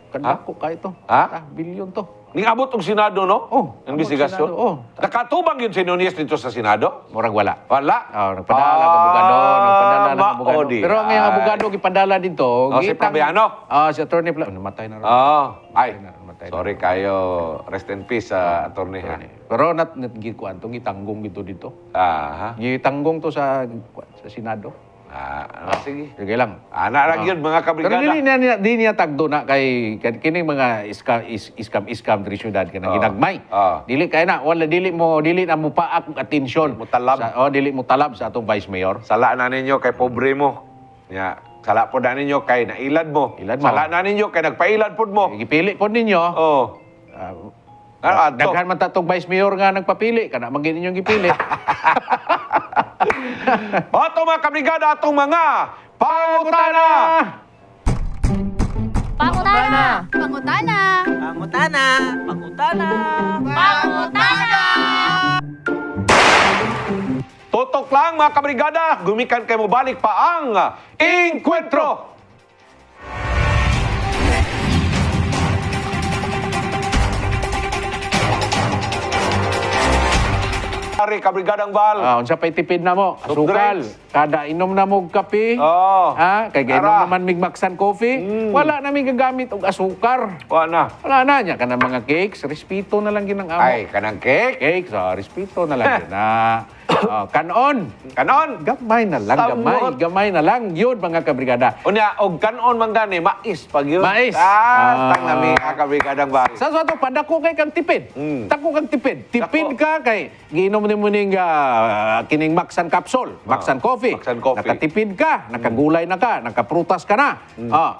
Speaker 2: kadako ka ito.
Speaker 1: Ha?
Speaker 2: Bilyon to.
Speaker 1: Ning abot og Senado, no?
Speaker 2: Oh,
Speaker 1: Investigasyon.
Speaker 2: abot Senado, oh.
Speaker 1: Nakatubang yun si Nunez dito sa Senado?
Speaker 2: Murag wala.
Speaker 1: Wala.
Speaker 2: Nagpadala ng abogado, nagpadala ng abogado.
Speaker 1: maodi.
Speaker 2: Pero ang ngayong abogado gipadala dito,
Speaker 1: Si Fabiano?
Speaker 2: Si Attorney namatay na rin.
Speaker 1: Ay,
Speaker 2: Namatay na.
Speaker 1: sorry kayo. Rest in peace, attorney. Ha?
Speaker 2: Pero gikuan to, gitanggong dito.
Speaker 1: Ah,
Speaker 2: Gitanggong to sa Senado.
Speaker 1: sige.
Speaker 2: Sige lang.
Speaker 1: Anak yun, mga
Speaker 2: Pero
Speaker 1: kabrigada.
Speaker 2: di niya tagdo na kay kining mga scam diri syudad kanang ginagmay. Dili kay na wala dili na mo paak og atensyon.
Speaker 1: Mo talab.
Speaker 2: Dili mo talab sa atong vice mayor.
Speaker 1: Sala na ninyo kay pobre mo. Sala po na ninyo kay nailad mo.
Speaker 2: Ilad mo.
Speaker 1: Sala na ninyo kay nagpailad po mo.
Speaker 2: Gipili po ninyo.
Speaker 1: Oh. Adto.
Speaker 2: Daghan man tatong vice mayor nga nagpapili kana magin ninyong gipili.
Speaker 1: Ato mga kabrigada, atong mga pangutana.
Speaker 3: Pangutana. Pangutana.
Speaker 4: Pangutana. Pangutana.
Speaker 3: Pangutana.
Speaker 1: Tutok lang mga kabrigada, gumikan kayo mo balik pa ang Encuentro! Ari kabrigadang bal.
Speaker 2: Unsa pa'y tipid na mo?
Speaker 1: Soft
Speaker 2: Asukal.
Speaker 1: drinks.
Speaker 2: Kada inom na mo og kape.
Speaker 1: Oo.
Speaker 2: Kay gainom
Speaker 1: Ara.
Speaker 2: naman migmaksan coffee. Wala na may gagamit og asukar.
Speaker 1: Wa na.
Speaker 2: Wala na niya kanang mga cakes, respito na lang ginang amo.
Speaker 1: Ay, kanang cake.
Speaker 2: Cakes, respito na lang yun. Kanon.
Speaker 1: Kanon.
Speaker 2: Gamay na lang,
Speaker 1: Samot.
Speaker 2: gamay na lang. Yun, mga kabrigada.
Speaker 1: Unya, og kanon man gani, mais pag yun.
Speaker 2: Mais.
Speaker 1: Tang nami mga kabrigadang bal.
Speaker 2: Sa ato, padako kay kang tipid. Dako kang tipid. Tipid
Speaker 1: Dako.
Speaker 2: ka kay giinom ni mo ning kining Maxan capsule, Maxan coffee.
Speaker 1: Maxan coffee.
Speaker 2: Nakatipid ka, nakagulay na ka, nakaprutas ka na.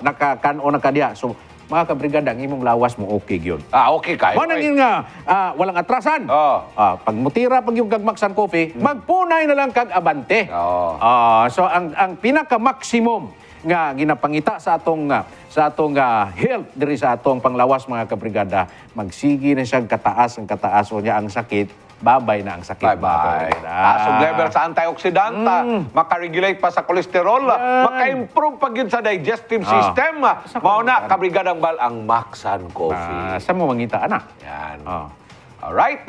Speaker 2: Nakakano na ka diya. So, mga kabrigada, ang imong lawas mo okay gyud.
Speaker 1: Okay kayo.
Speaker 2: Mo nang yun nga, walang atrasan.
Speaker 1: Oo.
Speaker 2: Pag mutira pag yung kag Maxan coffee, magpunay na lang kag abante.
Speaker 1: Oo.
Speaker 2: So ang pinaka-maximum nga ginapangita sa atong health diri sa atong panglawas mga kabrigada, magsigi na siya kataas ang kataas o niya ang sakit, babay na ang sakit. mga
Speaker 1: Bye-bye.
Speaker 2: kabrigada.
Speaker 1: Taas level sa antioxidanta, makaregulate pa sa kolesterol, maka-improve pa yun sa digestive system. Mao na, kabrigadang bal, ang Maxan Coffee.
Speaker 2: Sa mo mangita ana.
Speaker 1: Yan.
Speaker 2: Ah.
Speaker 1: Alright,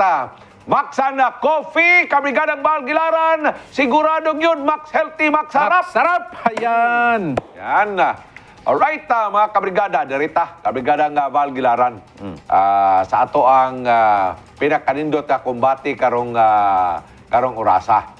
Speaker 1: Maxan Coffee, kabrigadang bal, Gilaran, siguradong yun, Max Healthy, Max Sarap.
Speaker 2: Sarap! Ayan!
Speaker 1: Yan. Alright, mga kabrigada, derita, kabrigadang Val Gilaran. Sa ato ang pinakanindot na kumbati karong orasa.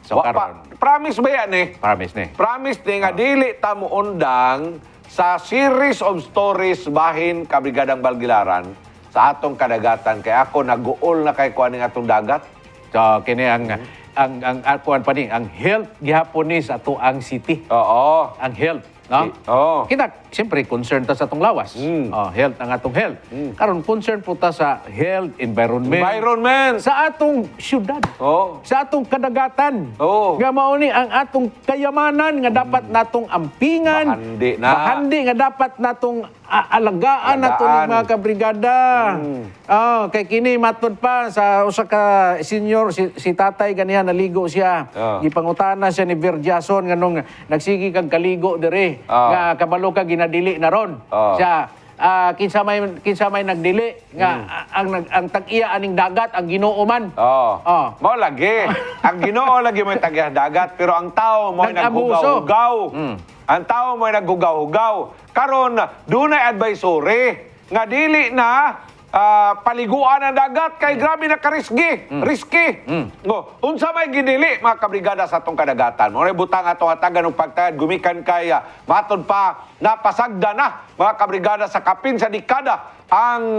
Speaker 2: So, karon.
Speaker 1: Promise ba yan eh?
Speaker 2: Promise ni.
Speaker 1: Promise ni nga dili ta mo undang sa series of stories bahin kabrigadang Val Gilaran sa atong kadagatan. Kaya ako nag-uol na kay kuan ng atong dagat.
Speaker 2: So, kini ang kuan pa ni, ang health gihapon ni sa ato ang city.
Speaker 1: Oo.
Speaker 2: Ang health, no?
Speaker 1: Oo.
Speaker 2: Kita, siyempre, concern ta sa atong lawas. Health, ang atong health. Karon concern po ta sa health,
Speaker 1: Environment.
Speaker 2: sa atong syudad.
Speaker 1: Oo.
Speaker 2: Sa atong kadagatan.
Speaker 1: Oo.
Speaker 2: Nga mao ni ang atong kayamanan nga dapat natong ampingan. Bahandi nga dapat natong alagaan nato ni mga kabrigada. Kay kini matod pa sa usa ka senior si tatay ganihan naligo siya. Gipangutana siya ni Verjason nganong nagsigi kag kaligo diri nga kabalo ka ginadili na ron. Siya kinsa may nagdili nga ang tag-iya aning dagat ang Ginoo man.
Speaker 1: Mao lagi. Ang Ginoo lagi may tagyah dagat pero ang tao mo
Speaker 2: Nag-abuso.
Speaker 1: naghugaw-hugaw. Ang tao mo naghugaw-hugaw. Karon dunay advisory nga dili na paliguan ang dagat kay grabe na karisgi. Risky. Unsa may ginili mga kabrigada sa atong kadagatan. Mo butang atong hatagan og pagtayad gumikan kay matod pa napasagda na mga kabrigada sa kapin sa dekada ang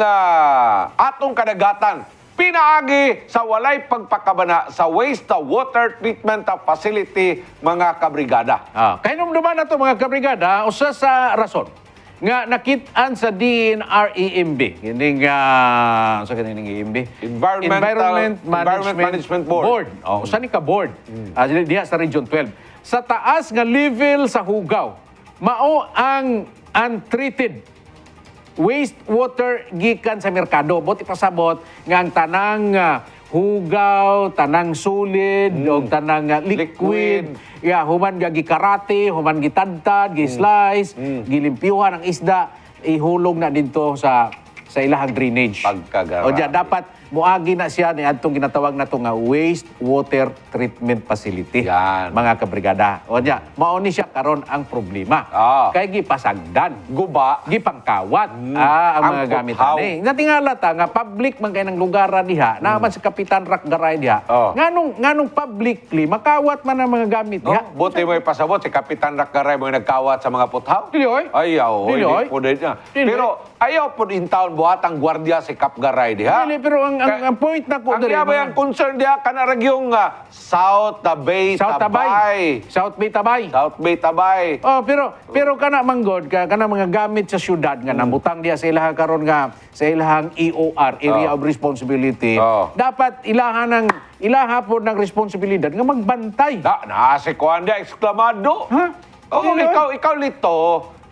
Speaker 1: atong kadagatan. Pinaagi sa walay pagpakabana sa wastewater treatment facility mga kabrigada.
Speaker 2: Kay numduman nato mga kabrigada usa sa rason nga nakit-an sa DNREMB. Hindi nga sa kaning EMB.
Speaker 1: Environment Management Board.
Speaker 2: Usa ni ka board. Diha sa Region 12. Sa taas nga level sa hugaw, mao ang untreated wastewater gikan sa merkado. Buti pasabot nga ang tanang hugaw, tanang solid, o tanang liquid. Human gikarate, human gitadtad, gislice, gilimpyuhan ang isda, ihulog na dito sa ilahang drainage.
Speaker 1: Pagkagarate.
Speaker 2: O diya, dapat muagi na siya ni atong ginatawag na nga wastewater treatment facility.
Speaker 1: Yan.
Speaker 2: Mga kabrigada. O diya, mao ni siya karon ang problema. Kay gipasagdan,
Speaker 1: Guba.
Speaker 2: gipangkawat ang
Speaker 1: Ang
Speaker 2: mga gamit
Speaker 1: puthaw.
Speaker 2: ani. Natingala ta nga public man kay ng lugar diha, naman sa Kapitan Rock Garay diha. Nganong publicly makawat man ang mga gamit diha.
Speaker 1: Buti mo ipasabot si Kapitan Rakgaray mo nagkawat sa mga puthaw.
Speaker 2: Dili oy.
Speaker 1: Ayaw.
Speaker 2: Dili, oy. Dili.
Speaker 1: Pero ayaw po in town buhat ang gwardiya si Kap Garay diha.
Speaker 2: Dili, pero ang point na ko
Speaker 1: Ang yabay ang concern diha kanarag yung South Bay Tabay.
Speaker 2: South Bay Tabay.
Speaker 1: South Bay Tabay.
Speaker 2: Pero kana manggod kana mga gamit sa syudad nga nambutang diha sa ilahang karon nga sa ilahang EOR, Area of Responsibility. Dapat ilaha po ng responsibilidad nga magbantay.
Speaker 1: Si Kuan dia eksklamado.
Speaker 2: Ha?
Speaker 1: Oo,
Speaker 2: Dili,
Speaker 1: ikaw lito.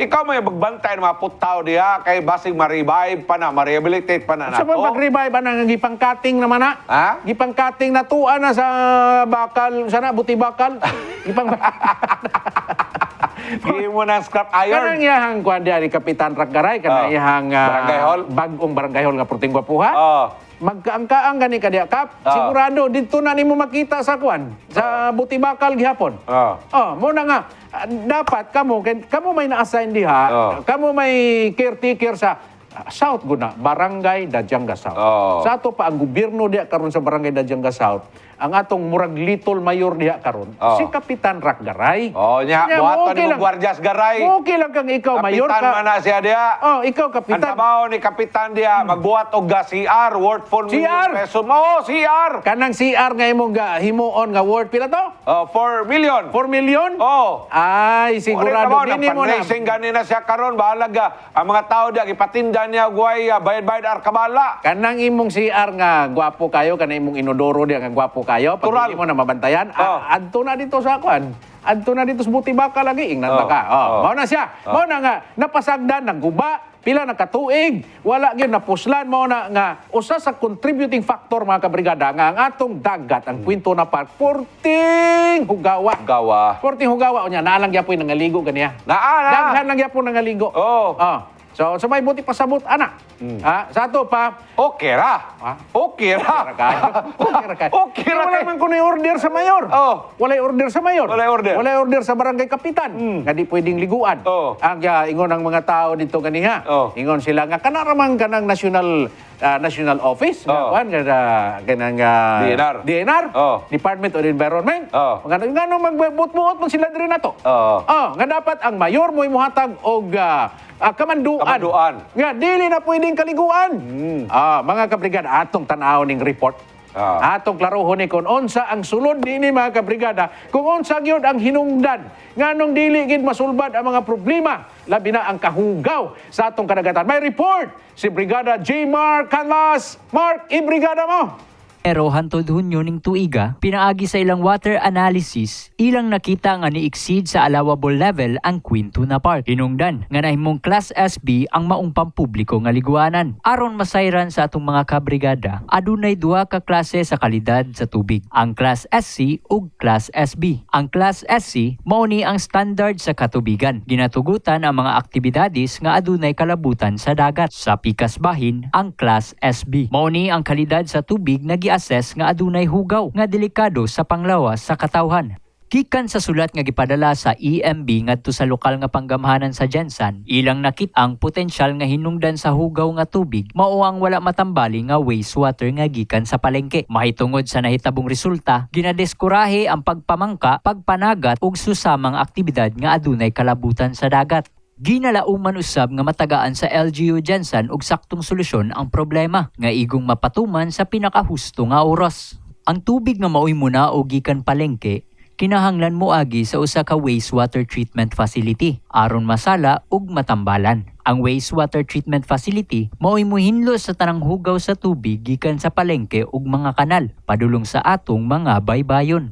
Speaker 1: Ikaw may magbantay ng mga putaw diha kay basig ma-revive pa na, ma-rehabilitate pa na
Speaker 2: Sa
Speaker 1: nato.
Speaker 2: mag-revive ang gipang-cutting naman na.
Speaker 1: Ha?
Speaker 2: Gipang-cutting na tuan na sa bakal, sana buti bakal. Gipang
Speaker 1: Gigi mo ng scrap
Speaker 2: Kanang
Speaker 1: iron.
Speaker 2: iyahang kuan diha ni Kapitan Raggaray, kanang
Speaker 1: Oh.
Speaker 2: iyahang
Speaker 1: Barangay hall?
Speaker 2: bagong barangay hall nga Puting Gwapuha.
Speaker 1: Oh.
Speaker 2: Magkaang-kaang gani kadiya kap.
Speaker 1: Oh.
Speaker 2: Sigurado dito na nimo makita sa kuan, sa buti bakal gihapon.
Speaker 1: Oh.
Speaker 2: Oh, mo na nga dapat kamo may na-assign diha,
Speaker 1: Oh.
Speaker 2: kamo may caretaker sa South guna, Barangay Dadyanga South.
Speaker 1: Oh.
Speaker 2: Sa ato pa ang gobyerno diha karon sa Barangay Dadyanga South, ang atong murag little mayor diha karon,
Speaker 1: Oh.
Speaker 2: si Kapitan Raggaray.
Speaker 1: Oh, nya, buhaton ni mong gwardyas garay.
Speaker 2: Okay lang kang ikaw mayor
Speaker 1: Kapitan
Speaker 2: ka.
Speaker 1: man na siya diha.
Speaker 2: Oh, ikaw
Speaker 1: Ang
Speaker 2: kapitan.
Speaker 1: trabaho ni Kapitan diha, magbuhat og CR worth 4 million
Speaker 2: CR?
Speaker 1: pesos. Oh, CR!
Speaker 2: Kanang CR nga imong himuon nga word pila to?
Speaker 1: 4 million.
Speaker 2: 4 million?
Speaker 1: Oh.
Speaker 2: Ay, sigurado
Speaker 1: Nang
Speaker 2: bini mo na.
Speaker 1: fundraising ganina siya karon bahala ang mga tao diha gipatinda niya guay bayad-bayad arkabala.
Speaker 2: Kanang imong CR nga gwapo kayo, kanang imong inodoro diya nga gwapo kayo, pag
Speaker 1: Tural.
Speaker 2: hindi mo na mabantayan,
Speaker 1: Oh.
Speaker 2: adto na dito sa kwan. Adto na dito sa buti baka lagi, ingnan
Speaker 1: Oh.
Speaker 2: ka. Oh.
Speaker 1: Oh.
Speaker 2: Mao na siya. Mao na nga napasagdan ng guba, pila na katuig, wala gyud napuslan mao na nga usa sa contributing factor mga kabrigada nga ang atong dagat, ang Quinto na Park, porting hugawa.
Speaker 1: Gawa.
Speaker 2: Porting hugawa unya naa lang gyapon nangaligo ganiya.
Speaker 1: Naa.
Speaker 2: Daghan lang gyapon nangaligo.
Speaker 1: Oh.
Speaker 2: So sa may buti pasabot ana. Sa ato pa,
Speaker 1: Okay ra.
Speaker 2: Ha?
Speaker 1: Okay ra. Okay ra
Speaker 2: Wala
Speaker 1: kay.
Speaker 2: man kuno order sa mayor.
Speaker 1: Oh.
Speaker 2: Walay order sa mayor.
Speaker 1: Walay order.
Speaker 2: Walay order sa barangay kapitan. Nga di pwedeng liguan.
Speaker 1: Oh.
Speaker 2: Ang ingon ang mga tao dito ganiha.
Speaker 1: Oh.
Speaker 2: Ingon sila nga kanaraman kanang national office nga
Speaker 1: Oh.
Speaker 2: kuan nga kanang DNR.
Speaker 1: Oh.
Speaker 2: Department of Environment.
Speaker 1: Oh.
Speaker 2: Ngano magbut-buot man sila diri nato.
Speaker 1: Oh.
Speaker 2: Nga dapat ang mayor mo imuhatag og kamanduan.
Speaker 1: Kamanduan.
Speaker 2: Nga dili na pwedeng kaliguan. Mga kabrigada, atong tanaw ning report. Atong klarohon ni kung unsa ang sulod dinhi mga kabrigada, kung unsa gyud ang hinungdan nganong dili gid masulbad ang mga problema, labi na ang kahugaw sa atong kadagatan. May report si Brigada J. Mark Canlas. Mark, i-brigada mo.
Speaker 5: Pero hantod hunyo ning tuiga, pinaagi sa ilang water analysis, ilang nakita nga ni-exceed sa allowable level ang Quinto na Park. Hinungdan nga nahimong Class SB ang maong pampubliko nga liguanan. Aron masayran sa atong mga kabrigada, adunay duha ka klase sa kalidad sa tubig, ang Class SC ug Class SB. Ang Class SC mao ni ang standard sa katubigan. Ginatugutan ang mga aktibidades nga adunay kalabutan sa dagat. Sa pikas bahin, ang Class SB mao ni ang kalidad sa tubig na assess nga adunay hugaw nga delikado sa panglawas sa katawhan. Gikan sa sulat nga gipadala sa EMB ngadto sa lokal nga panggamhanan sa Jensan, ilang nakit ang potensyal nga hinungdan sa hugaw nga tubig mao ang wala matambali nga wastewater nga gikan sa palengke. Mahitungod sa nahitabong resulta, ginadeskurahe ang pagpamangka, pagpanagat ug susamang aktibidad nga adunay kalabutan sa dagat. Ginalauman usab nga matagaan sa LGU Jensan og saktong solusyon ang problema nga igong mapatuman sa pinakahusto nga oras. Ang tubig nga maoy muna o gikan palengke kinahanglan moagi sa usa ka wastewater treatment facility aron masala ug matambalan. Ang wastewater treatment facility maoy mohinlo sa tanang hugaw sa tubig gikan sa palengke ug mga kanal padulong sa atong mga baybayon.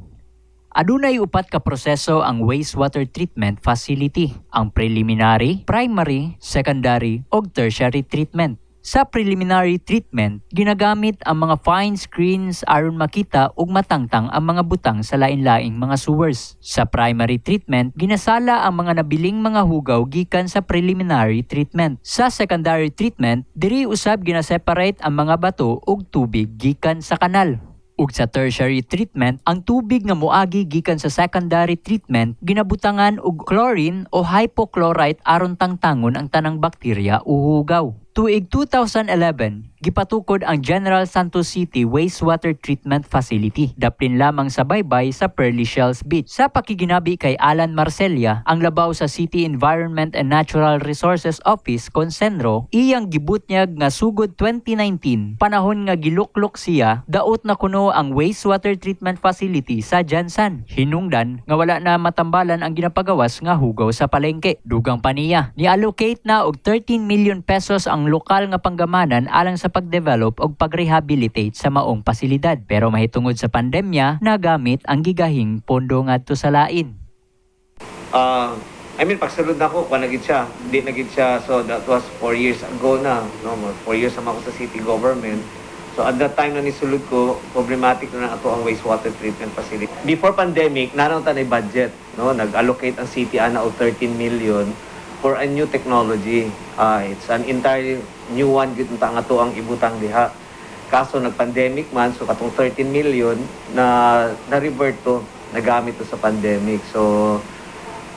Speaker 5: Adunay upat ka proseso ang wastewater treatment facility, ang preliminary, primary, secondary ug tertiary treatment. Sa preliminary treatment, ginagamit ang mga fine screens aron makita ug matangtang ang mga butang sa lain-laing mga sewers. Sa primary treatment, ginasala ang mga nabiling mga hugaw gikan sa preliminary treatment. Sa secondary treatment, diri usab ginaseparate ang mga bato ug tubig gikan sa kanal. Ug sa tertiary treatment, ang tubig nga moagi gikan sa secondary treatment ginabutangan og chlorine o hypochlorite aron tangtangon ang tanang bakterya o hugaw. Tuig 2011, gipatukod ang General Santos City Wastewater Treatment Facility. Daplin lamang sa baybay sa Pearly Shells Beach. Sa pakiginabi kay Alan Marcelia, ang labaw sa City Environment and Natural Resources Office, Consenro, iyang gibutnyag nga sugod 2019, panahon nga giluklok siya, daot na kuno ang wastewater treatment facility sa Jansan. Hinungdan nga wala na matambalan ang ginapagawas nga hugaw sa palengke. Dugang paniya, ni-allocate na og 13 million pesos ang lokal nga panggamanan alang sa pag-develop o pag-rehabilitate sa maong pasilidad. Pero mahitungod sa pandemya, nagamit ang gigahing pondo ngadto sa lain.
Speaker 6: I mean, pagsulod na ako, nagid siya. Hindi nagid siya. So, that was 4 years ago na. No? 4 years naman ako sa city government. So, at that time na nisulod ko, problematic na ato ang wastewater treatment facility. Before pandemic, narang tanay budget. No? Nag-allocate ang city ana og 13 million for a new technology. It's an entirely new one. Gito ang ato ang ibutang diha. Kaso, nag-pandemic man, so katong 13 million na-revert to, nagamit to sa pandemic. So,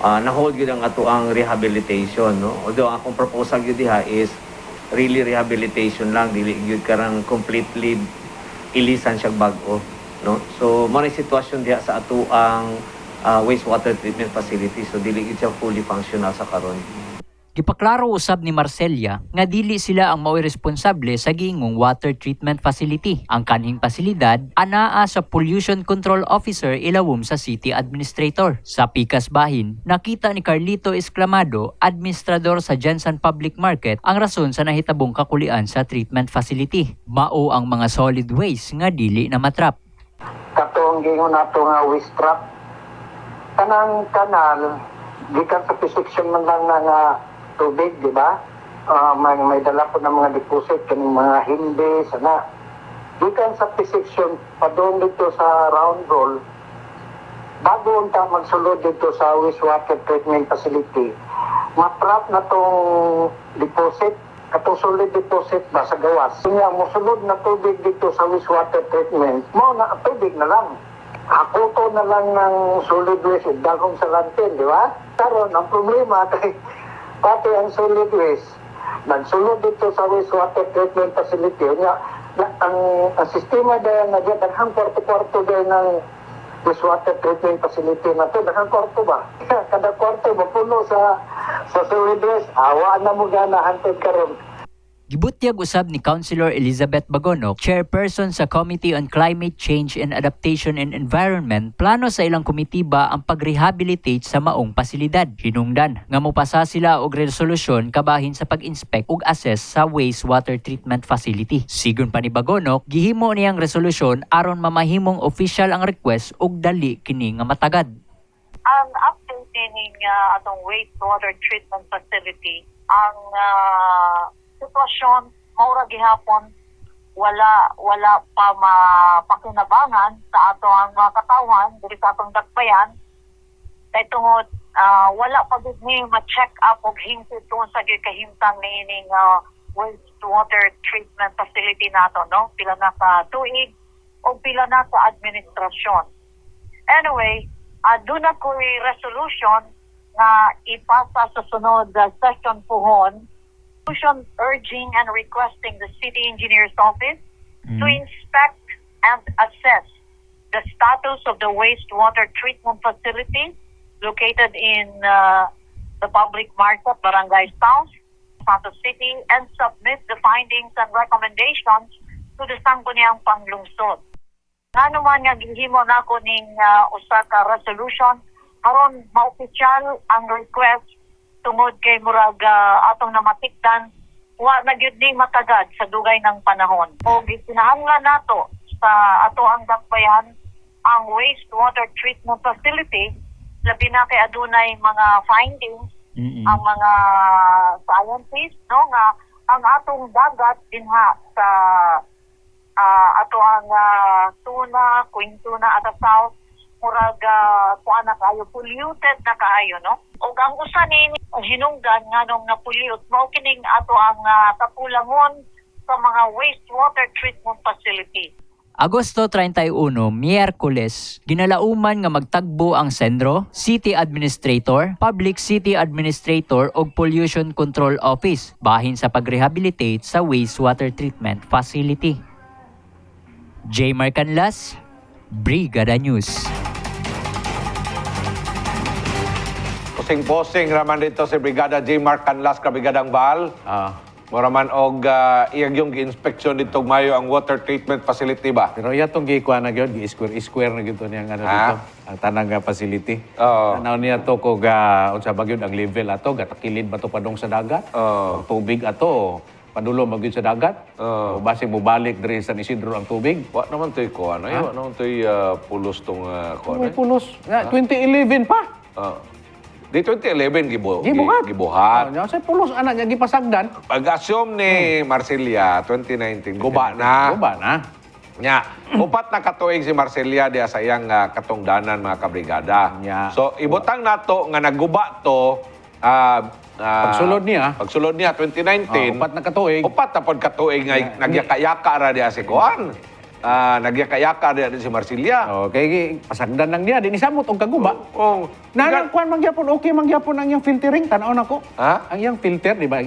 Speaker 6: na-hold yun ang ato ang rehabilitation, no? Although ang akong proposal yun diha is really rehabilitation lang, dili yun karang completely ilisan siya bago, no? So, mo na sitwasyon diha sa ato ang wastewater treatment facility, so dili yun siya fully functional sa karon.
Speaker 5: Gipaklaro usab ni Marcelia nga dili sila ang mao'y responsable sa giingong water treatment facility. Ang kanhing pasilidad anaa sa Pollution Control Officer ilawom sa City Administrator. Sa pikas bahin, nakita ni Carlito Esclamado, administrador sa Jensen Public Market, ang rason sa nahitabong kakulian sa treatment facility. Mao ang mga solid waste nga dili na matrap.
Speaker 7: Katong gingon nato nga waste trap, kanang kanal gikan sa section man lang na nga tubig, di ba? May dala po ng mga deposit kaning mga hindi sana gikan sa section padung dito sa round roll bago unta magsulod dito sa wastewater treatment facility, matrap na tong deposit, katong solid deposit ba sa gawas. Kanya mosulod na tubig dito sa wastewater treatment, mo na tubig na lang. Hakuto na lang ng solid waste dagong sa lantin, di ba? Karon ang problema kay pati ang solid waste nagsulod dito sa wastewater treatment facility ang sistema dahil na dyan daghang kwarto-kwarto dahil ng wastewater treatment facility na to, daghang kwarto ba? Kada kwarto mapuno sa solid waste, awa na mo gana hantod karon.
Speaker 5: Gibutyag usab ni Councilor Elizabeth Bagonok, chairperson sa Committee on Climate Change and Adaptation and Environment, plano sa ilang komitiba ang pag-rehabilitate sa maong pasilidad. Hinungdan nga mopasa sila og resolusyon kabahin sa pag-inspect ug assess sa wastewater treatment facility. Sigon pa ni Bagonok, gihimo niyang resolusyon aron mamahimong official ang request ug dali kini nga matagad.
Speaker 8: Ang updating atong wastewater treatment facility, ang sitwasyon maura gihapon wala pa mapakinabangan sa ato ang mga katawan diri sa atong dakbayan kay tungod wala pa gid ni ma-check up og hingpit tungod sa gikahimtang niining wastewater treatment facility nato, no? Pila na ka tuig o pila na sa administrasyon. Anyway, doon na ko resolution na ipasa sa sunod session pohon, resolution urging and requesting the City Engineer's Office to inspect and assess the status of the wastewater treatment facility located in the public market, Barangay South, Santos City, and submit the findings and recommendations to the Sangguniang Panglungsod. Nga naman nga gihimo na ko ning usa ka resolution aron ma-opisyal ang request tungod kay murag atong namatikdan wa na gyud ni matagad sa dugay ng panahon. O gikinahanglan nato sa ato ang dakbayan ang wastewater treatment facility, labi na kay adunay mga findings ang mga scientists, no, nga ang atong dagat dinha sa ato ang tuna, Queen Tuna at South, murag kuan na kayo, polluted na kayo, no? O ang usa ni hinungdan nga nung na-pollute, mao kining ato ang kapulangon sa mga wastewater treatment facility.
Speaker 5: Agosto 31, Miyerkules, ginalauman nga magtagbo ang Sendro, City Administrator, Public City Administrator ug Pollution Control Office bahin sa pag-rehabilitate sa wastewater treatment facility. J. Marcanlas, Brigada News.
Speaker 1: Posing-posing raman dito si Brigada J. Mark Canlas, Kabrigadang Baal. Moraman og iyang yung gi-inspeksyon dito mayo ang water treatment facility ba?
Speaker 2: Pero yatong gikuha na gyud, gi-square na gyud to niyang ano dito, ang tanang facility.
Speaker 1: Oo.
Speaker 2: Tanaw niya to kog unsa ba gyud ang level ato, gatakilid ba to padong sa dagat? Ang tubig ato padulo magyud sa dagat. O base mo balik diri sa Isidro ang tubig.
Speaker 1: Wa naman to'y kuha na yun. Wa naman to'y pulos tong kuha
Speaker 2: May
Speaker 1: na.
Speaker 2: pulos. 2011 pa.
Speaker 1: Di 2011
Speaker 2: Gibuhat.
Speaker 1: gibuhat.
Speaker 2: Oh, sa pulos anak niya gipasagdan.
Speaker 1: Pag-assume ni Marsilia 2019 guba na.
Speaker 2: Guba na.
Speaker 1: Nya, upat na katuig si Marcelia diya sa iyang katungdanan mga kabrigada.
Speaker 2: Nya.
Speaker 1: So ibutang nato nga nagguba to
Speaker 2: Pagsulod niya.
Speaker 1: Pagsulod niya 2019.
Speaker 2: Upat na katuig.
Speaker 1: Upat na pod katuig nga nagyaka-yaka ra diya si Kuan. Nagyaka-yaka diya si Marcelia.
Speaker 2: Okay, pasagdan lang niya. Di ni samot og kaguba.
Speaker 1: Oh,
Speaker 2: Nanang kuan mangyapon okay mangyapon ang iyang filtering tanaw nako.
Speaker 1: Ha?
Speaker 2: Ang iyang filter di ba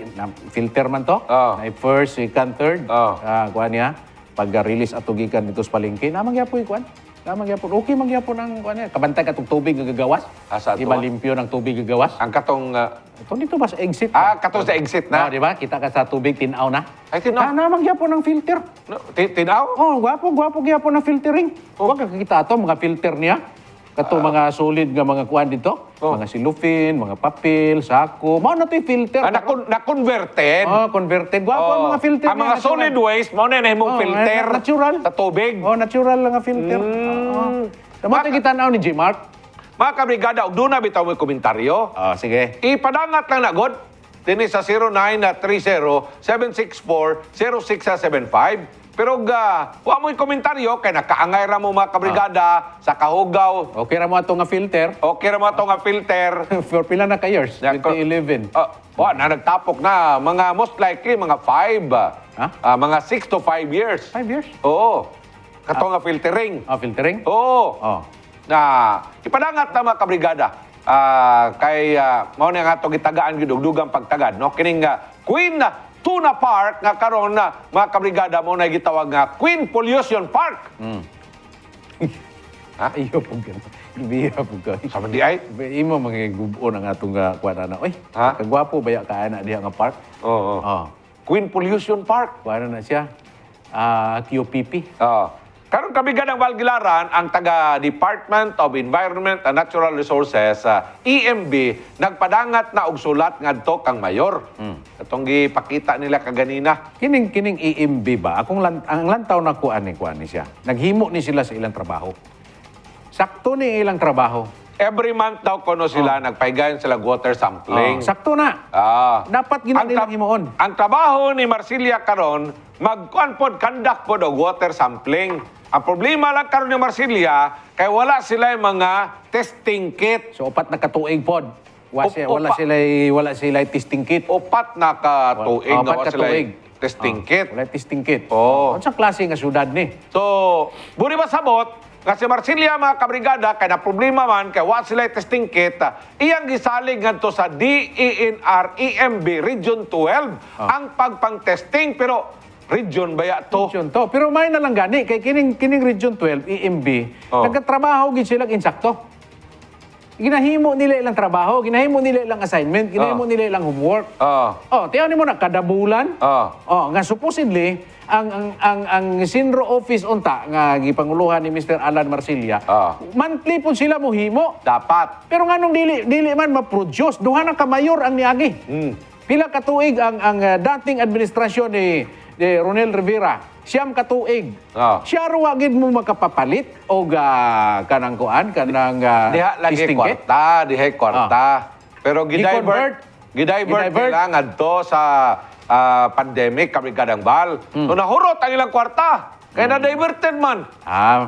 Speaker 2: filter man to?
Speaker 1: Oh.
Speaker 2: Na first, second, third.
Speaker 1: Oh.
Speaker 2: Kuan niya pag-release at tugikan dito sa palengke. Na mangyapon kuan. Na mangyapon okay mangyapon ang kuan niya. Kabantay katong tubig nga gagawas.
Speaker 1: Asa
Speaker 2: Di
Speaker 1: to?
Speaker 2: ba limpyo ng tubig gagawas?
Speaker 1: Ang katong
Speaker 2: Ito dito ba sa exit?
Speaker 1: katong sa exit na.
Speaker 2: Di ba? Kita ka sa tubig tinaw na.
Speaker 1: Ay tinaw.
Speaker 2: Na mangyapon ang filter.
Speaker 1: No, tinaw?
Speaker 2: Oh, gwapo gyapon ang filtering. Huwag ka kita ato mga filter niya. Kato mga solid nga mga kuan dito.
Speaker 1: Oh.
Speaker 2: Mga silufin, mga papel, sako. Mao na to'y filter.
Speaker 1: Na-converted.
Speaker 2: Oh, converted. Gwapo ang mga filter.
Speaker 1: Ang
Speaker 2: niya,
Speaker 1: mga
Speaker 2: natural.
Speaker 1: solid waste, mo na himong
Speaker 2: Oh,
Speaker 1: filter.
Speaker 2: natural.
Speaker 1: Sa tubig.
Speaker 2: Oh, natural lang ang filter. Tama tayo kita na ni J. Mark.
Speaker 1: Mga kabrigada, og doon na bitaw mo komentaryo.
Speaker 2: Oh, sige.
Speaker 1: Ipadangat lang na god. Dini sa 0930-764-0675. Pero wa mo'y komentaryo kay nakaangay ra mo mga kabrigada sa kahugaw.
Speaker 2: Okay ra mo ato nga filter.
Speaker 1: Okay ra mo ito nga filter.
Speaker 2: For pila na ka years?
Speaker 1: Yeah,
Speaker 2: 2011.
Speaker 1: Wa na nagtapok na mga most likely mga 5. Mga 6 to 5 years.
Speaker 2: 5 years?
Speaker 1: Oo. Kato nga filtering.
Speaker 2: Filtering?
Speaker 1: Oo.
Speaker 2: Oh.
Speaker 1: Na ipadangat na mga kabrigada. Kay mao na nga itong itagaan gidugdugang pagtagad. No? Kining Queen Tuna Park nga karon na mga kabrigada mo na gitawag nga Queen Pollution Park. Ha?
Speaker 2: Iyo po gano'n. Ibiya po ka.
Speaker 1: Sa di ay?
Speaker 2: Imo mga gubo na nga itong kuwan na. Uy,
Speaker 1: Ha?
Speaker 2: kagwapo ba ka anak diha nga park?
Speaker 1: Oo.
Speaker 2: Oh.
Speaker 1: Queen Pollution Park.
Speaker 2: Kuwan na siya. QPP.
Speaker 1: Karon kabigan ng Valgilaran, ang taga Department of Environment and Natural Resources, EMB, nagpadangat na og sulat ngadto kang mayor. Katong gipakita nila kaganina.
Speaker 2: Kining EMB ba? Ang lantaw na kuan ni siya. Naghimo ni sila sa ilang trabaho. Sakto ni ilang trabaho.
Speaker 1: Every month daw kuno sila nagpaigayon sila water sampling.
Speaker 2: Sakto na. Dapat
Speaker 1: Ang
Speaker 2: nilang himuon.
Speaker 1: Ang trabaho ni Marcilia karon magkuan pod conduct pod og water sampling. Ang problema lang karon ni Marcilia kay wala sila mga testing kit.
Speaker 2: So upat na katuig pod.
Speaker 1: Upa.
Speaker 2: Wala sila testing kit.
Speaker 1: Upat na katuig nga
Speaker 2: Upat
Speaker 1: wala
Speaker 2: ka
Speaker 1: sila
Speaker 2: tuig.
Speaker 1: testing kit.
Speaker 2: Wala testing kit.
Speaker 1: Oo.
Speaker 2: Ano sa klase nga syudad ni?
Speaker 1: So, buri ba sabot nga si Marcilia mga kabrigada kay na problema man kay wa sila testing kit, iyang gisalig ngadto sa DENR EMB Region 12 ang pagpang-testing pero region baya to.
Speaker 2: Region to. Pero may na lang gani kay kining Region 12 EMB, nagkatrabaho gid sila insakto. Ginahimo nila ilang trabaho, ginahimo nila ilang assignment, ginahimo nila ilang homework. Tiyan mo na kada bulan. Nga supposedly ang Sinro office unta nga gipanguluhan ni Mr. Alan Marcilia. Monthly po sila mohimo.
Speaker 1: Dapat.
Speaker 2: Pero nganong dili man ma-produce, duha na ka mayor ang niagi. Pila ka tuig ang dating administrasyon ni Ronel Rivera, siyam katuig. Siya ruwa gid mo makapapalit og kanang kuan kanang
Speaker 1: Diha lagi
Speaker 2: testing kit.
Speaker 1: kwarta. Pero gidivert nila ngadto sa pandemic kabrigadang bal. So nahurot ang ilang kwarta. Kaya na-diverted man.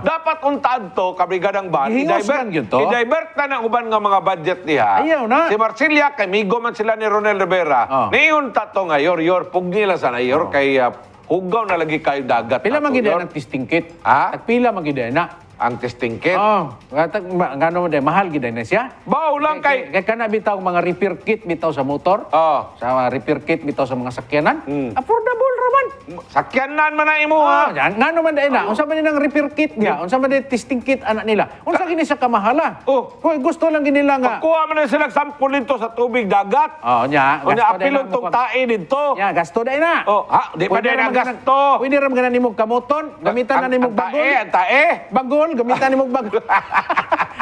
Speaker 1: Dapat untaad to, kabrigadang bal.
Speaker 2: Gihingoskan yun to.
Speaker 1: I-divert na ng uban nga mga budget niya.
Speaker 2: Ayaw na.
Speaker 1: Si Marcilia, kay migo man sila ni Ronel Rivera. Niyon tato nga, yor, pugni lang sana, yor, kay hugaw na lagi kayo dagat.
Speaker 2: Pila
Speaker 1: nato,
Speaker 2: magidaya
Speaker 1: yor.
Speaker 2: ng testing kit?
Speaker 1: Ha?
Speaker 2: Pila magidaya na?
Speaker 1: Ang testing kit.
Speaker 2: Ngano mo mahal gid na siya.
Speaker 1: Baw lang kay...
Speaker 2: Kay kana bitaw mga repair kit bitaw sa motor. Sa mga repair kit bitaw sa mga sakyanan. Affordable raman.
Speaker 1: Sakyanan man na imo, ha?
Speaker 2: Ngano man dai na? Unsa man nang repair kit niya? Unsa man testing kit anak nila? Unsa gini sa kamahala? Kung gusto lang gini lang nga.
Speaker 1: Pagkuha man na sila sampol dito sa tubig dagat.
Speaker 2: Nya.
Speaker 1: O na apilon tong tae dito.
Speaker 2: Ya, gasto dai na.
Speaker 1: Di pa din ang gasto.
Speaker 2: Pwede ram ganan nimog kamoton, gamitan na nimog bagol.
Speaker 1: Ang tae.
Speaker 2: Bagol, gamitan nimog bagol.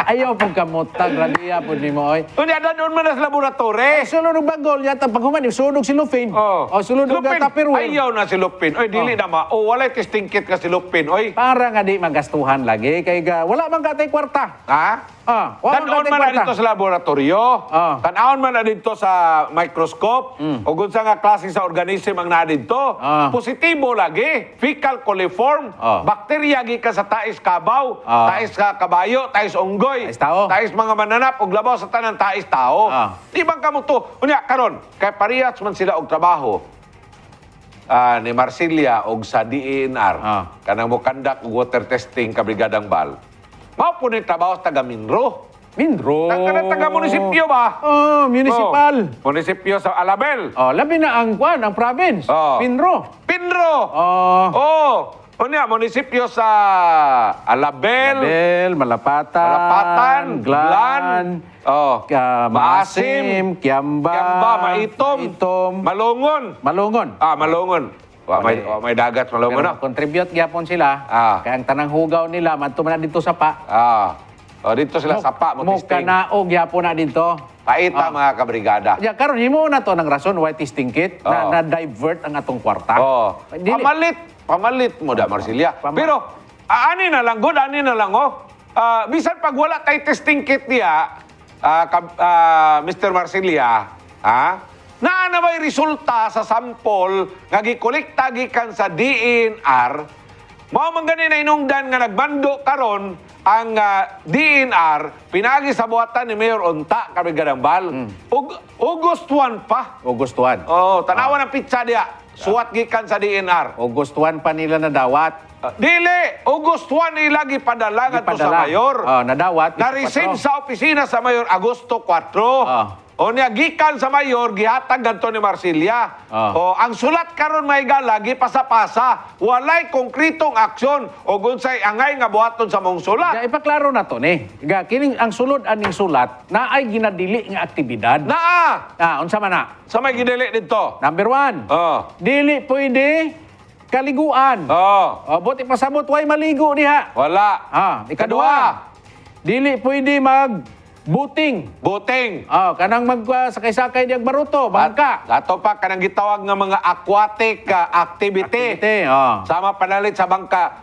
Speaker 2: Ayaw pong kamutan, radiya po ni mo, oy.
Speaker 1: Unya na doon man sa laboratory.
Speaker 2: Sulod ng bagol, yata pag human, sulod si Lupin. Sulod ng Tupperware.
Speaker 1: Ayaw na si Lupin. Oy, dili na ma. Walay testing kit ka si Lupin, oy.
Speaker 2: Para nga di magastuhan lagi, kay wala bang katay kwarta.
Speaker 1: Ha? Tanawon man na dito sa laboratorio, tanawon man na dito sa microscope, o kung sa nga klase sa organism ang na dito, positibo lagi, fecal coliform, bakterya gikan sa tais kabaw, tais ka kabayo, tais unggoy,
Speaker 2: Tais tao.
Speaker 1: tais mga mananap, og labaw sa tanang tais tao. Di bang kamo to? Unya, karon, kay parehas man sila og trabaho, ni Marsilia og sa DENR, kanang mo kandak og water testing ka Brigadang Bal. Mao po ni trabaho sa taga Minro.
Speaker 2: Minro.
Speaker 1: Taga-munisipyo ba?
Speaker 2: Municipal.
Speaker 1: Oh, munisipyo sa Alabel.
Speaker 2: Labi na ang kwan, ang province. Minro.
Speaker 1: Pinro. Unya, munisipyo sa Alabel,
Speaker 2: Malapatan, Glan, Maasim, Kiamba,
Speaker 1: Maitom, Malungon.
Speaker 2: Malungon.
Speaker 1: Malungon. May dagat Malungon na.
Speaker 2: Contribute gyapon sila. Kaya ang tanang hugaw nila, madto man na dito sa pa.
Speaker 1: Dito sila sapa mo testing.
Speaker 2: Kanaog gyapon na dito.
Speaker 1: Paita mga kabrigada.
Speaker 2: Karon himo na to ng rason why testing kit na divert ang atong kwarta.
Speaker 1: Pamalit mo da, Marsilia. Pero, ani na lang, good, ani na lang, bisan pag wala tayo testing kit niya, Mr. Marsilia, na may resulta sa sample nga gikolekta gikan sa DENR, mao man gani na inungdan nga nagbando karon ang DENR pinagi sa buhatan ni Mayor Unta Kabrigadang Bal. August 1 pa.
Speaker 2: August 1.
Speaker 1: Tanawan ang pizza diya. Suwat gikan sa DENR.
Speaker 2: August 1 pa nila nadawat.
Speaker 1: Dili, August 1 ilagi padala ngadto sa mayor.
Speaker 2: Nadawat.
Speaker 1: Na-receive sa opisina sa mayor Agosto 4. Nya gikan sa mayor gihatag ganto ni Marsilia. Ang sulat karon may lagi pasa-pasa, walay konkretong aksyon o gunsay angay nga buhaton sa mong sulat.
Speaker 2: Ipaklaro na to ni. Kining ang sulod aning sulat na ay ginadili nga aktibidad. Unsa man na?
Speaker 1: Sa may gidili dito.
Speaker 2: Number 1. Dili pwede kaliguan. Buti pasabot way maligo diha.
Speaker 1: Wala.
Speaker 2: Ikadua. Dili pwede buting. Kanang sakay-sakay diag baruto, bangka.
Speaker 1: Ato pa kanang gitawag nga mga aquatic activity. Sama panalit sa bangka,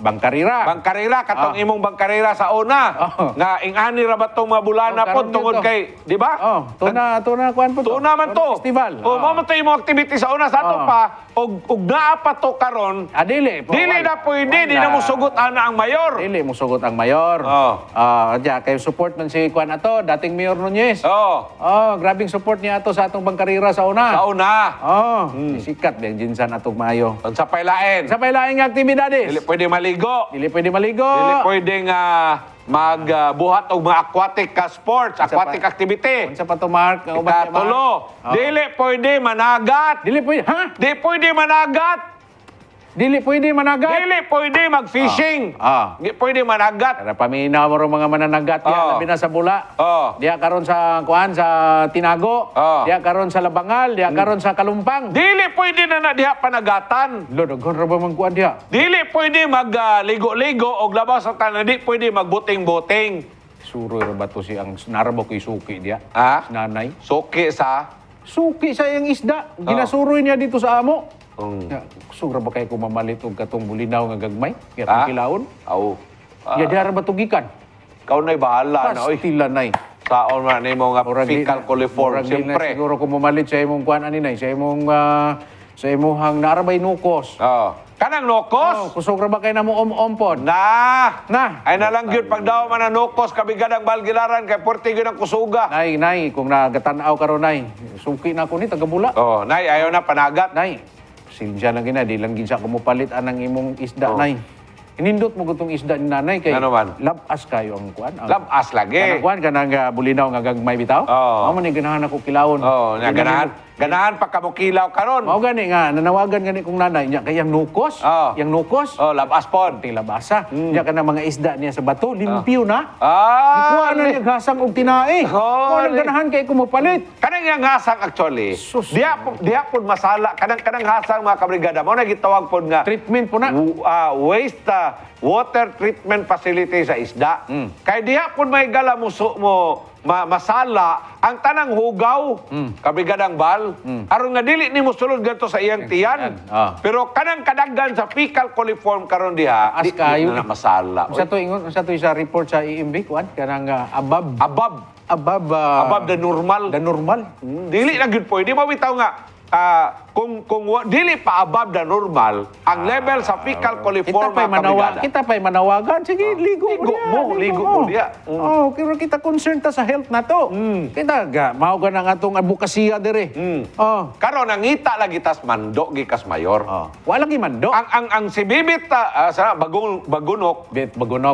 Speaker 2: bangkarira.
Speaker 1: Bangkarira, katong imong bangkarira sa una. Nga ingani ra ba tong mga bulana po tungod kay, di ba?
Speaker 2: Tuna kuan po to.
Speaker 1: Tuna man to.
Speaker 2: Festival.
Speaker 1: Mao man to imong activity sa una sa ato pa og naa pa to karon.
Speaker 2: Dili.
Speaker 1: Dili na pwede, di na mo sugot ana ang mayor.
Speaker 2: Dili mo sugot ang mayor. Kay support man si kuan ato, dating Mayor Nunez. Grabing support niya ato sa atong bangkarira sa una.
Speaker 1: Sa una.
Speaker 2: Sikat din jinsan atong maayo.
Speaker 1: Sa paylain.
Speaker 2: Sa paylain nga aktibidades.
Speaker 1: Dili pwede maligo.
Speaker 2: Dili pwede maligo.
Speaker 1: Dili pwedeng magbuhat og mga aquatic sports, aquatic activity.
Speaker 2: Unsa pa to, Mark?
Speaker 1: Ikatulo, dili pwede managat.
Speaker 2: Dili pwede,
Speaker 1: Di pwede managat.
Speaker 2: Dili pwede managat.
Speaker 1: Dili pwede mag-fishing. Di pwede managat.
Speaker 2: Para paminaw mo ro mga mananagat diya labi na sa bula. Diya karon sa kuan sa Tinago, diya karon sa Labangal, diya karon sa Kalumpang.
Speaker 1: Dili pwede na diha panagatan.
Speaker 2: Daghan ra ba man kuan diya?
Speaker 1: Dili pwede magligo-ligo og labas sa tanan, di pwede magbuting-buting.
Speaker 2: Suro ra ba to si ang narabo ko'y suki diya? Nanay.
Speaker 1: Suki sa
Speaker 2: Suki sa iyang isda. Ginasuroy niya dito sa amo. Sugra ba kayo kumamalit og katong bulinaw nga gagmay? Katong kilaon? Diya ba tugikan?
Speaker 1: Ikaw na'y bahala na.
Speaker 2: Pastila nay.
Speaker 1: Saon man ni mo nga fecal coliform. Siyempre.
Speaker 2: Siguro kumumalit sa imong kuan ani nay, sa imong narabay nukos.
Speaker 1: Kanang nokos?
Speaker 2: Kusog ra ba kayo na mo ompod?
Speaker 1: Na! Ay nalang yun, pag daw man na nokos, kabigadang balgilaran, kay porti yun ang kusuga.
Speaker 2: Nay, kung nagatanaw ka ron, nay, suki na ako ni, tagabula.
Speaker 1: Nay, ayaw na panagat.
Speaker 2: Nay, silja lang gina, di lang ginsa kumupalit anang imong isda, nay. Inindot mo gutong isda ni nanay, kay
Speaker 1: ano man?
Speaker 2: labas kayo ang kuan.
Speaker 1: Labas lagi.
Speaker 2: Kanang kuan, kanang bulinaw nga gagmay bitaw? Amo ni ganahan ako kilawon.
Speaker 1: Ganahan pa kamukilaw karon.
Speaker 2: Mao gani nga nanawagan gani kong nanay nya kay yang nukos, yang nukos.
Speaker 1: Labas pod.
Speaker 2: Ting labasa. Nya kana mga isda niya sa bato, limpyo na. Ikuha na niya gasang og tinae. Kung ganahan kay kumupalit.
Speaker 1: Kanang yang hasang actually. Diha pod masala kanang hasang mga kabrigada. Mao na gitawag pod nga
Speaker 2: treatment po na.
Speaker 1: Waste water treatment facility sa isda. Kay diha pud may gala masala ang tanang hugaw kabrigadang bal aron nga dili nimo sulod gadto sa iyang tiyan. Pero kanang kadaggan sa fecal coliform karon diha
Speaker 2: As
Speaker 1: di
Speaker 2: kayo.
Speaker 1: na masala.
Speaker 2: Sa tuwing sa report sa EMB, kuan kanang above
Speaker 1: Above the normal.
Speaker 2: the normal.
Speaker 1: Dili na gyud po. Di mo bitaw nga kung dili pa above the normal ang level sa fecal coliform
Speaker 2: Kita pa'y manawagan. Sige, ligo
Speaker 1: mo diya.
Speaker 2: Oh, pero kita concerned ta sa health na to. Kita mao ka na nga itong advokasya dire. Oh.
Speaker 1: Karon nangita lagi tas mando gikas mayor.
Speaker 2: Wala gi mando.
Speaker 1: Ang si Bibit sa bagunok
Speaker 2: Bit bagunok.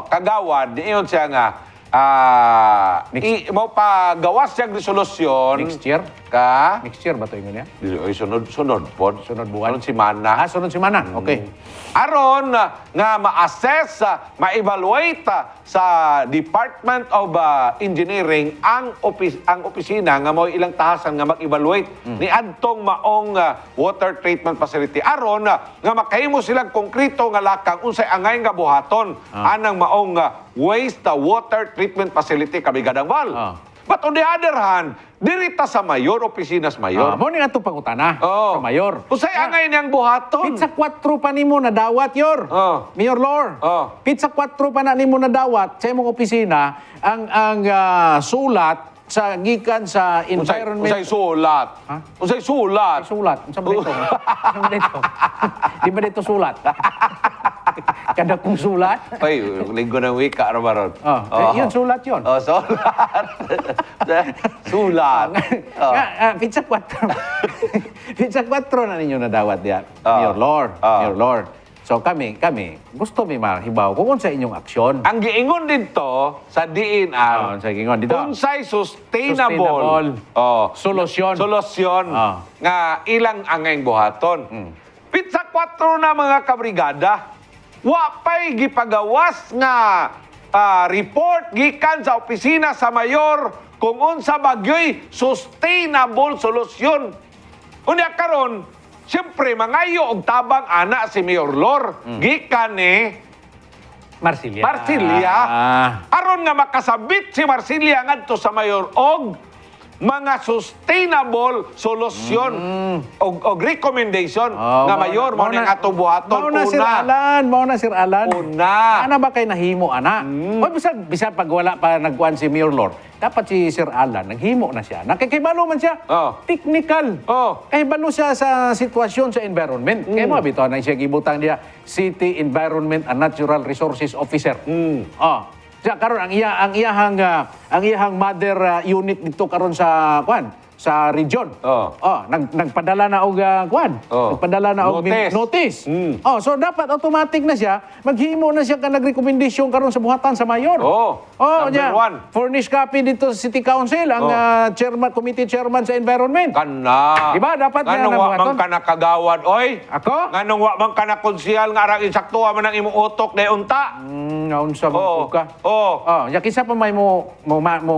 Speaker 1: kagawad diyon siya nga mo pa gawas siyang resolusyon
Speaker 2: Next year?
Speaker 1: ka
Speaker 2: Next year ba ito yung niya?
Speaker 1: sunod pod
Speaker 2: Sunod buwan?
Speaker 1: sunod semana
Speaker 2: Sunod semana. Okay.
Speaker 1: aron nga ma-assess ma-evaluate sa Department of Engineering ang opisina nga mo ilang tahasan nga mag-evaluate ni adtong maong water treatment facility aron nga makahimo silang konkreto nga lakang unsay angay nga buhaton anang maong waste water treatment facility kabigadang bal. But on the other hand, dirita sa mayor, opisina sa mayor.
Speaker 2: Mo ni ato pangutana sa mayor.
Speaker 1: Usay angay niyang buhaton.
Speaker 2: Pizza 4 pa nimo na dawat yor. Mayor Lor. Pizza 4 pa na nimo na dawat sa imong opisina ang sulat sa gikan sa environment.
Speaker 1: Usay sulat.
Speaker 2: Ha?
Speaker 1: Usay sulat.
Speaker 2: Sulat. Unsa ba dito? Unsa ba dito? Di ba dito sulat? Kada kong sulat.
Speaker 1: Ay, linggo ng wika rabaron.
Speaker 2: Yun sulat yun.
Speaker 1: Sulat. Sulat.
Speaker 2: Pizza 4. Pizza 4 na ninyo nadawat diyan. Mayor Lor. Mayor Lor. So kami, gusto may mahibaw kung sa inyong aksyon.
Speaker 1: Ang giingon dito sa DNR,
Speaker 2: Sa gingon dito.
Speaker 1: unsay sustainable
Speaker 2: Solusyon.
Speaker 1: nga ilang angay buhaton. Pizza 4 na mga kabrigada. Wa pa'y gipagawas nga report gikan sa opisina sa mayor kung unsa bagyoy sustainable solusyon. Unya karon, siyempre mangayo og tabang ana si Mayor Lor gikan ni
Speaker 2: Marsilia.
Speaker 1: Aron nga makasabit si Marsilia ngadto sa mayor og mga sustainable solusyon og recommendation nga mayor mo ning atong buhaton.
Speaker 2: Mao na Sir Alan.
Speaker 1: Una.
Speaker 2: Ana ba kay nahimo ana? O bisag pag wala pa nagkuan si Mayor Lord, dapat si Sir Alan naghimo na siya. Nakikibalo man siya. Technical. Kay balo siya sa sitwasyon sa environment. Kay mo bitaw na siya gibutang dia City Environment and Natural Resources Officer. Siya karon ang iyahang mother unit dito karon sa region. Nagpadala na og nagpadala na og notice. So dapat automatic na siya maghimo na siya ka nagrekomendasyon karon sa buhatan sa mayor.
Speaker 1: Number one.
Speaker 2: Furnish copy dito sa City Council ang committee chairman sa environment.
Speaker 1: Kana.
Speaker 2: Diba dapat na
Speaker 1: nganong wa man
Speaker 2: buhaton?
Speaker 1: ka nakagawad oy?
Speaker 2: Ako?
Speaker 1: Nganong wa man ka na konsyal nga arang insaktuha man ang imong utok na unta?
Speaker 2: Naunsa man ka. Ya kisa pa may mo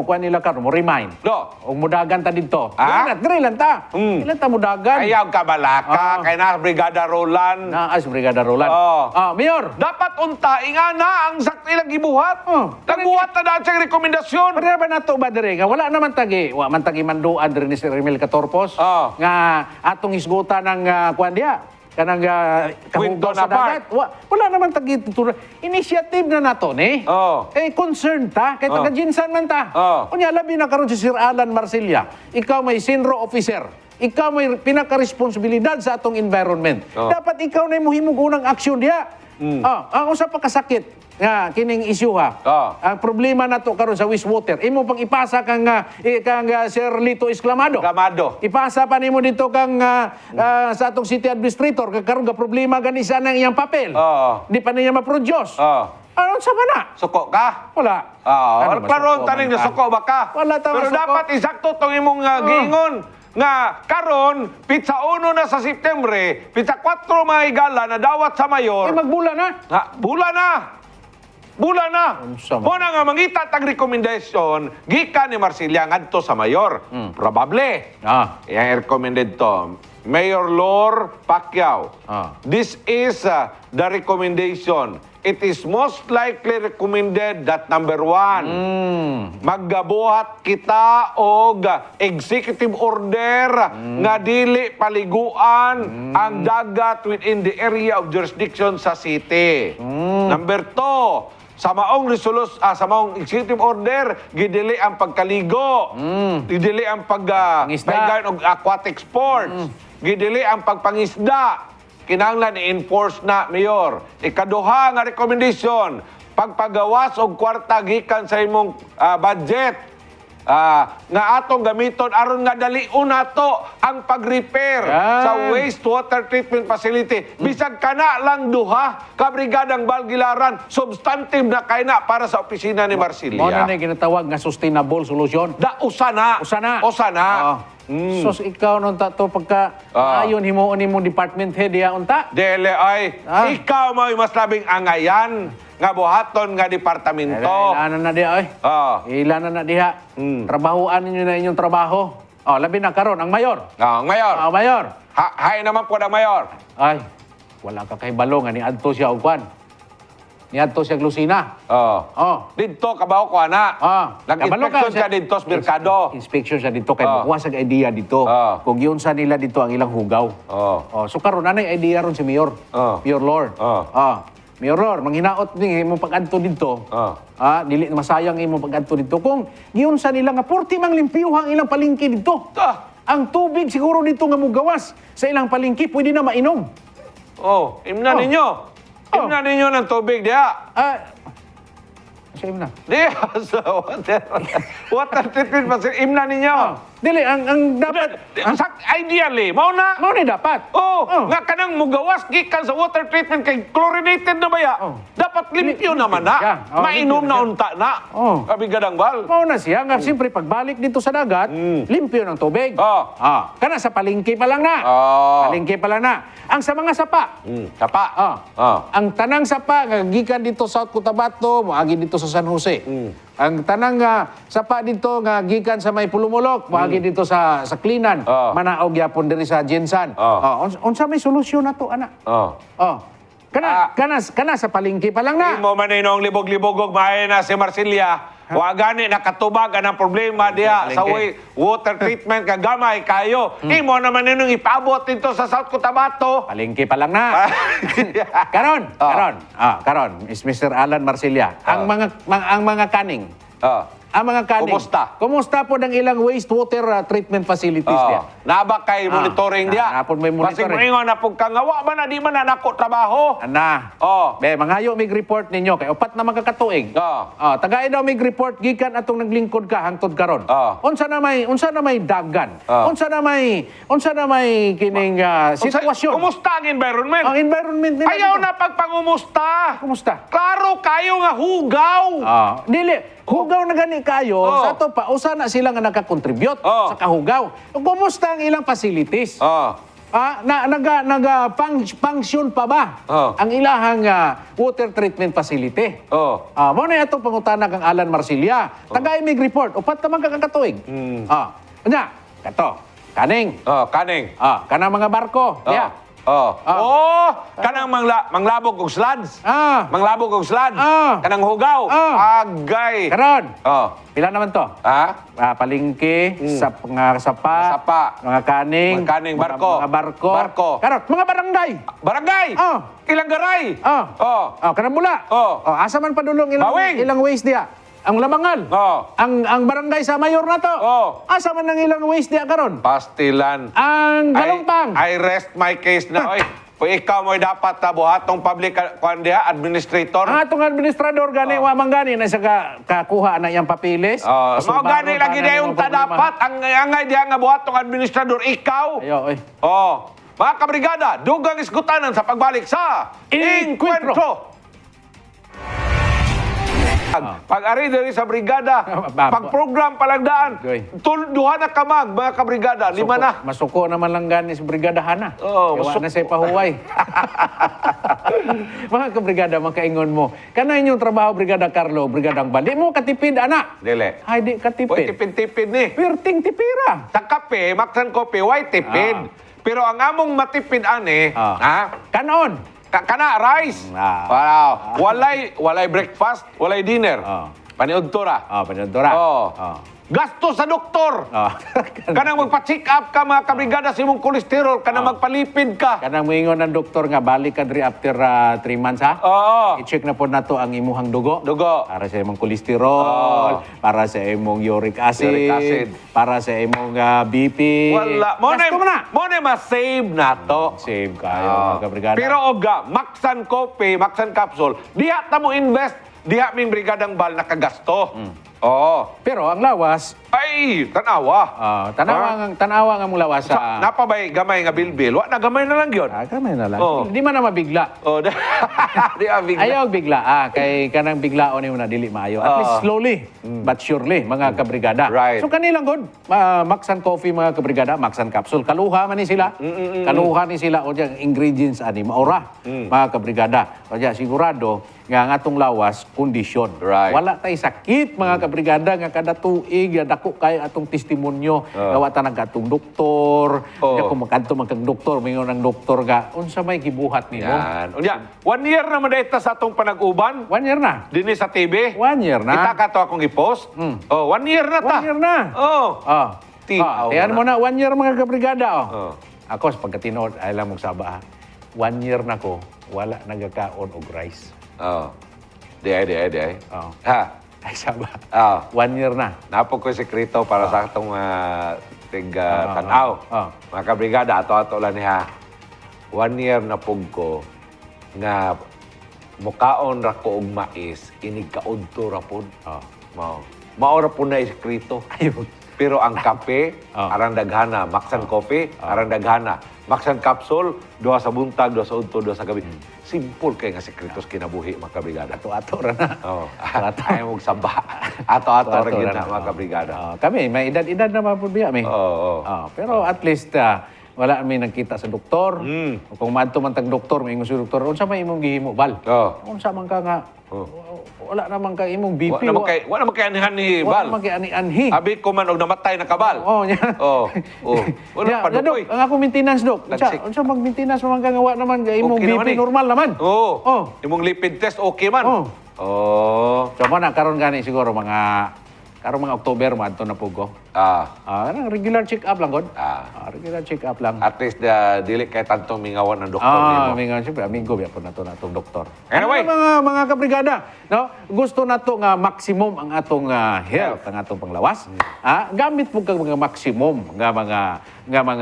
Speaker 2: kuan nila karon mo remind. Og mudagan ta didto. Dire lang ta. Ilan ta mudagan?
Speaker 1: Ayaw ka balaka, kay na Brigada Roland.
Speaker 2: Naas Brigada Roland. Mayor.
Speaker 1: Dapat unta, ingana ang sakti lang gibuhat. Nagbuhat na dahil siyang rekomendasyon.
Speaker 2: Pero ba nato ba dire nga wala naman tagi, wa man tagi manduan dire ni Sir Emil Catorpos nga atong isgutan ng kuan dia kanang kahugaw sa dagat. Wala naman tagi tutura. Initiative na nato ni. Concern ta kay taga Jinsan man ta. Unya labi na karon si Sir Alan Marsilia. Ikaw may senior officer. Ikaw may pinaka-responsibilidad sa atong environment. Dapat ikaw na mohimong unang aksyon diha. Ang usa pa kasakit nga kining issue ha. Ang problema nato karon sa wastewater. Imo pang ipasa kang Sir Lito Esclamado. Ipasa pa nimo dito kang sa atong city administrator karon ga problema gani sa nang iyang papel. Di pa niya ma-produce. Ano sa ba na?
Speaker 1: Suko ka?
Speaker 2: Wala.
Speaker 1: Karon taning na suko ba ka?
Speaker 2: Wala ta
Speaker 1: Pero
Speaker 2: masuko.
Speaker 1: dapat isakto tong imong giingon nga karon pizza 1 na sa Setyembre, pizza 4 mahigala na dawat sa mayor.
Speaker 2: Magbula na.
Speaker 1: Bula na.
Speaker 2: Unsa man?
Speaker 1: Mo na nga mangita tag recommendation gikan ni Marsilia ngadto sa mayor. Probable. Yang recommended to Mayor Lor Pacquiao.
Speaker 2: Ah.
Speaker 1: This is the recommendation. It is most likely recommended that number 1, maggabuhat kita og executive order nga dili paliguan ang dagat within the area of jurisdiction sa city. Number 2, sa maong sa maong executive order, gidili ang pagkaligo, gidili ang
Speaker 2: Pangisda.
Speaker 1: og aquatic sports, gidili ang pagpangisda. Kinahanglan i-enforce na, Mayor. Ikaduha nga recommendation, pagpagawas og kwarta gikan sa imong budget nga atong gamiton aron nga daliun nato ang pag-repair
Speaker 2: Yan.
Speaker 1: sa wastewater treatment facility. Bisag kana lang duha ka brigadang Balgilaran, substantive na kay na para sa opisina ni
Speaker 2: Mao na
Speaker 1: Marsilia.
Speaker 2: ginatawag nga sustainable solution.
Speaker 1: Da usana.
Speaker 2: Usana.
Speaker 1: Usana.
Speaker 2: So ikaw nung tato pagka ayon himuon nimo department head ya unta.
Speaker 1: Dele ay, ikaw mo'y mas labing angayan nga buhaton nga departamento.
Speaker 2: Ilanan na diha oy. Ilanan na diha. Trabahoan ninyo na inyong trabaho. Labi na karon ang mayor.
Speaker 1: Mayor,
Speaker 2: Mayor.
Speaker 1: hay naman po ng Mayor.
Speaker 2: Ay, wala ka kay balong ni adto siya og kwan. Ni adto siya Lucina.
Speaker 1: Dito, kabaho ko, ana. Nag-inspection ka dito sa Mercado.
Speaker 2: Inspection siya dito kay makuha sa idea dito. Kung yun sa nila dito ang ilang hugaw. So karon anay idea ron si Mayor. Mayor Lord. Mayor Lord, manghinaot ni mo pag-adto dito. Dili masayang imo pag-adto dito. Kung yun sa nila nga 40 mang limpiyuha ang ilang palengke dito. Ang tubig siguro dito nga mugawas sa ilang palengke pwede na mainom.
Speaker 1: Imna ninyo. Imna ninyo ng tubig diya.
Speaker 2: Sa imna.
Speaker 1: Diya, sa water treatment facility. Imna ninyo.
Speaker 2: Dili, ang dapat...
Speaker 1: Ideally, mao na.
Speaker 2: Mao ni dapat.
Speaker 1: Nga kanang mugawas gikan sa water treatment kay chlorinated na baya. Dapat limpyo naman na. Mainom na unta na. Kabigadang bal.
Speaker 2: Mao na siya. Nga, siyempre, pagbalik dito sa dagat, limpyo ng tubig. Kana sa palengke pa lang na. Palengke pa lang na. Ang sa mga sapa.
Speaker 1: Sapa.
Speaker 2: Ang tanang sapa, nga gikan dito sa South Cotabato, moagi dito sa San Jose. Ang tanang sapa dito, nga gikan sa may Pulumulok, moagi dito sa Klinan, manaog yapon diri sa Jensan. Unsa may solusyon na to, anak? Kana sa palengke pa lang na.
Speaker 1: Imo man ninong libog-libog og maayo na si Marsilia. Wa gani nakatubag ang problema diha sa water treatment ka gamay kayo. Imo naman ninong ipaabot dito sa South Cotabato.
Speaker 2: Palengke pa lang na. Karon, is Mr. Alan Marsilia. Ang mga kaning. Ang mga kaning. Kumusta po ng ilang wastewater treatment facilities diya?
Speaker 1: Naba kay monitoring diya.
Speaker 2: Napon may monitoring.
Speaker 1: Kasi moingon na pug kangawa man na di man na nako trabaho. Be, mangayo mig report ninyo kay upat na magkakatuig. Tagay daw mig report gikan atong naglingkod ka hangtod karon. Unsa na may dagan? Unsa na may kining sitwasyon? Kumusta ang environment?
Speaker 2: Ang environment nila.
Speaker 1: Ayaw na pagpangumusta.
Speaker 2: Kumusta?
Speaker 1: Klaro kayo nga hugaw.
Speaker 2: Dili. Hugaw na gani kayo, sa to pa, usa na sila nga nakakontribute sa kahugaw. Kumusta ang ilang facilities? Function pa ba ang ilahang water treatment facility? Mo na itong pangutana kang Alan Marsilia. Tagay mig report, upat naman kakatuig. Nya, kato, kaning.
Speaker 1: Kaning.
Speaker 2: Kanang mga barko.
Speaker 1: Kanang manglabog og slads. Manglabog og slads.
Speaker 2: Ah.
Speaker 1: Kanang hugaw. Agay.
Speaker 2: Karon. Pila naman to? Palengke, mga sapa, mga kaning,
Speaker 1: barko.
Speaker 2: mga barko. Karon, mga barangay.
Speaker 1: Barangay. Ilang garay.
Speaker 2: Kanang mula. Asa man padulong
Speaker 1: Bawing.
Speaker 2: ilang waste diya? Ang Lamangal. Ang barangay sa mayor na to. Asa man ang ilang waste diya karon?
Speaker 1: Pastilan.
Speaker 2: Ang Galongpang.
Speaker 1: I rest my case na. Oy, kung ikaw mo'y dapat buhatong public administrator.
Speaker 2: Ang atong administrador gani wa man gani na sa kakuha na iyang papilis.
Speaker 1: Mao gani lagi na yung dapat ang angay diha nga buhatong administrador ikaw.
Speaker 2: Ayo, oy.
Speaker 1: Mga kabrigada, dugang iskutanan sa pagbalik sa Encuentro. Pag-ari diri sa brigada, pag-program palagdaan, duha na kamag, mga kabrigada, 5 na.
Speaker 2: Masuko naman lang gani sa brigadahan na. Yawa na sa pahuway. Mga kabrigada, makaingon mo. Kana inyong trabaho, Brigada Carlo, Brigadang Bali, mo katipid, anak.
Speaker 1: Dili.
Speaker 2: Ay, di katipid.
Speaker 1: Tipid-tipid ni.
Speaker 2: Pirting tipira.
Speaker 1: Sa kape, maksan kope, why tipid? Pero ang among matipid ani,
Speaker 2: Kanon.
Speaker 1: kana rice. Wow. Walay breakfast, walay dinner. Paniud to ra.
Speaker 2: Panadora.
Speaker 1: Oh. Gasto sa doktor. Kanang magpa-check up ka mga kabrigada sa imong kolesterol, kanang magpalipid ka.
Speaker 2: Kanang moingon ng doktor nga balik ka diri after 3 months ha.
Speaker 1: Oo.
Speaker 2: I-check na po nato ang imuhang dugo.
Speaker 1: Dugo.
Speaker 2: Para sa imong kolesterol, para sa imong uric acid,
Speaker 1: Uric acid.
Speaker 2: para sa imong BP.
Speaker 1: Wala.
Speaker 2: Gasto mo na.
Speaker 1: Mo na ma-save na to.
Speaker 2: Save kayo, mga kabrigada.
Speaker 1: Pero oga, Maxan Coffee, Maxan Capsule, diha ta mo invest, diha ming brigadang bal nakagasto. Oo.
Speaker 2: Pero ang lawas,
Speaker 1: Ay, tanawa.
Speaker 2: tanawa nga mong lawas sa...
Speaker 1: Napabay gamay nga bilbil. Wa na gamay na lang yun.
Speaker 2: Kamay na lang.
Speaker 1: Oh.
Speaker 2: Di man na mabigla.
Speaker 1: Oh, di abig.
Speaker 2: Ayaw bigla, kay kanang biglaon ni mo na dili maayo. At least slowly, but surely, mga kabrigada.
Speaker 1: Right.
Speaker 2: So kanilang good, Maxan Coffee, mga kabrigada, Maxan Capsule. Kaluha man ni sila. Kaluha ni sila o dyan, ingredients ani, maura, mga kabrigada. O dyan, sigurado, nga nga atong lawas, kondisyon.
Speaker 1: Right.
Speaker 2: Wala tay sakit, mga kabrigada, nga kada tuig, dako kay atong testimonyo. Gawa ta nagkatong doktor, diya kung magkanto magkang doktor, mayroon ng doktor nga, unsa may gibuhat nimo.
Speaker 1: Yan. Unya, 1 year na madayta sa atong panag-uban.
Speaker 2: 1 year na.
Speaker 1: Dini sa TV.
Speaker 2: 1 year na.
Speaker 1: Kita ka to akong i-post. Oh, 1 year na ta.
Speaker 2: 1 year na.
Speaker 1: Oh.
Speaker 2: Tiyan mo na, 1 year mga kabrigada.
Speaker 1: Oh.
Speaker 2: Ako, sa pagkatinood, ay lang mong saba, 1 year na ko, wala nagkakaon og rice.
Speaker 1: Oh. Di.
Speaker 2: Oh.
Speaker 1: Ha.
Speaker 2: Ay, saba.
Speaker 1: Oh.
Speaker 2: 1 year na.
Speaker 1: Napog ko sekreto para sa atong tanaw. Mga kabrigada, ato-ato lang niya. 1 year na pug ko nga mukaon ra ko og mais, inig kaudto ra pud. Mao ra pud na sekreto.
Speaker 2: Ayun.
Speaker 1: Pero ang kape, arang daghana. Maxan Coffee, arang daghana. Maxan Capsule, 2 sa buntag, 2 sa udto, 2 sa gabi. Simple kay nga sekretos kinabuhi, mga kabrigada.
Speaker 2: Ato-ato ra na.
Speaker 1: Oh, ayaw mong samba. Ato-ato ra gyud na, mga kabrigada.
Speaker 2: Kami, may edad-edad na mga pulbiya, may.
Speaker 1: Oo.
Speaker 2: Pero at least, wala kami nagkita sa doktor. Kung maadto man tag doktor, may ingon si doktor, unsa may imong gihimo, bal? Unsa man ka nga, wala naman ka imong BP.
Speaker 1: Wala naman kay anihan ni Bal.
Speaker 2: Wala naman kay ani-anhi.
Speaker 1: Abi ko man og namatay na kabal.
Speaker 2: Nya.
Speaker 1: Wala pa
Speaker 2: Dok, ang ako maintenance, Dok. Unsa mag-maintenance man ka nga wala naman ka imong
Speaker 1: Okay naman
Speaker 2: BP
Speaker 1: eh.
Speaker 2: normal naman.
Speaker 1: Imong lipid test okay man.
Speaker 2: So mo na karon gani siguro mga October maadto na pugo. Kanang regular check-up lang god. Regular check-up lang.
Speaker 1: At least dili kay tantong mingawan ng doktor nimo.
Speaker 2: Mingawan siyempre, amigo biya po na to natong doktor.
Speaker 1: Anyway.
Speaker 2: Mga kabrigada, no? Gusto nato nga maximum ang atong health, ang atong panglawas. Gamit mo kang mga maximum nga mga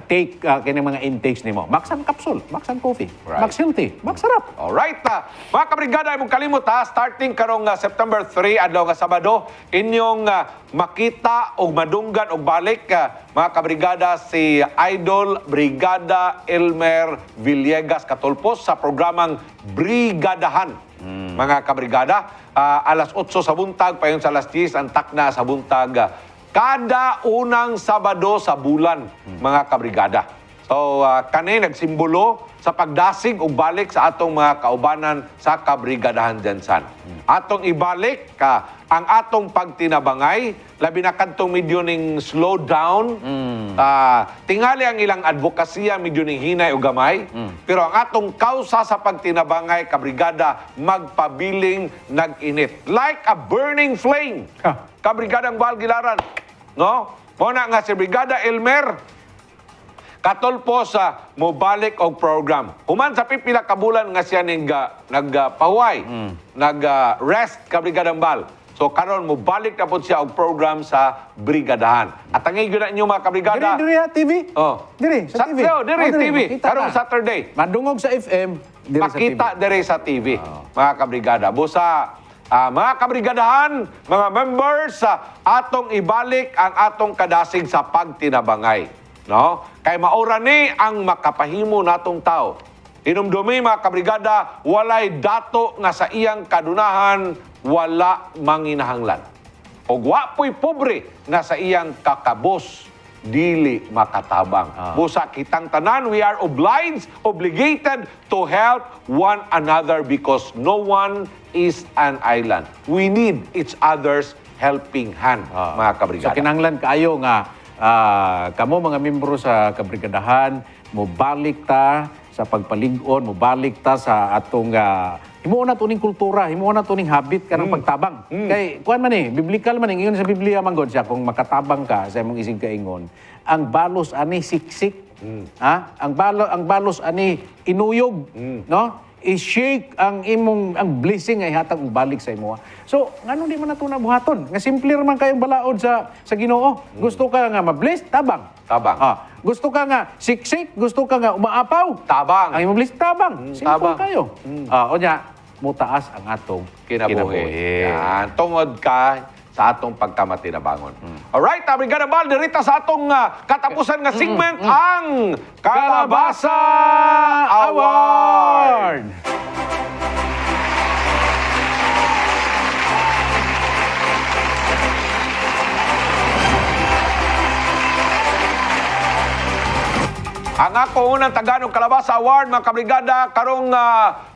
Speaker 2: take kini mga intakes nimo. Maxan Capsule, Maxan Coffee,
Speaker 1: Right.
Speaker 2: Max Healthy, Max Sarap.
Speaker 1: Alright. Mga kabrigada, imong kalimot starting karong September 3 adlaw nga Sabado, inyong makita og madunggan og balik mga kabrigada si Idol Brigada Elmer Villegas Katulpos sa programang Brigadahan. Mga kabrigada, alas 8 sa buntag payon sa alas 10 ang takna sa buntag kada unang Sabado sa bulan, mga kabrigada. So, kani nagsimbolo sa pagdasig ug balik sa atong mga kaubanan sa kabrigadahan Jansan. Atong ibalik ang atong pagtinabangay, labi na kadtong medyo ning slow down. Tingali ang ilang advokasya medyo ning hinay ug gamay. Pero ang atong kausa sa pagtinabangay, kabrigada, magpabiling nag-init. Like a burning flame. Kabrigadang Balgilaran. No? Muna nga si Brigada Elmer, katulpos sa mobalik og program. Human sa pipila ka bulan nga siya nagpahuway, nag-rest kabrigadang bal. So karon mo balik na po siya og program sa Brigadahan. At ang igyo na inyo mga kabrigada.
Speaker 2: Diri ha TV. Diri sa TV.
Speaker 1: Diri TV. Karong Saturday.
Speaker 2: Madungog sa FM, diri sa TV.
Speaker 1: Makita diri sa TV. Mga kabrigada. Busa mga kabrigadahan, mga members, atong ibalik ang atong kadasig sa pagtinabangay. No? Kay maura ni ang makapahimo natong tao. Inumdumi mga kabrigada, walay dato nga sa iyang kadunahan, wala manginahanglan. O wapoy pobre nga sa iyang kakabos, dili makatabang. Busa kitang tanan, we are obligated to help one another because no one is an island. We need each other's helping hand, mga kabrigada.
Speaker 2: So kinahanglan kaayo nga kamo mga membro sa kabrigadahan, mobalik ta sa pagpalig-on, mobalik ta sa atong himuon na tuning kultura, himuon na tuning habit kanang pagtabang. Kay kuan man biblical man ingon sa Biblia man gud siya kung makatabang ka sa imong isig kaingon, ang balos ani siksik. Ang balos ani inuyog, no? I-shake ang ang blessing ay hatag balik sa imo. So, ngano di man nato nabuhaton? Nga simple man kayong balaod sa Ginoo. Gusto ka nga ma-bless, tabang.
Speaker 1: Tabang.
Speaker 2: Gusto ka nga siksik, gusto ka nga umaapaw,
Speaker 1: Tabang.
Speaker 2: ang imong bless, tabang. Simple
Speaker 1: tabang.
Speaker 2: kayo. Onya, mutaas ang atong
Speaker 1: Kinabuhi. Yan. Tungod ka sa atong pagkamatinabangon. Alright, Brigada Bal, dirita sa atong katapusan nga segment, ang Kalabasa Award! Ang ako unang Tagalog Kalabasa Award, mga kabrigada, karong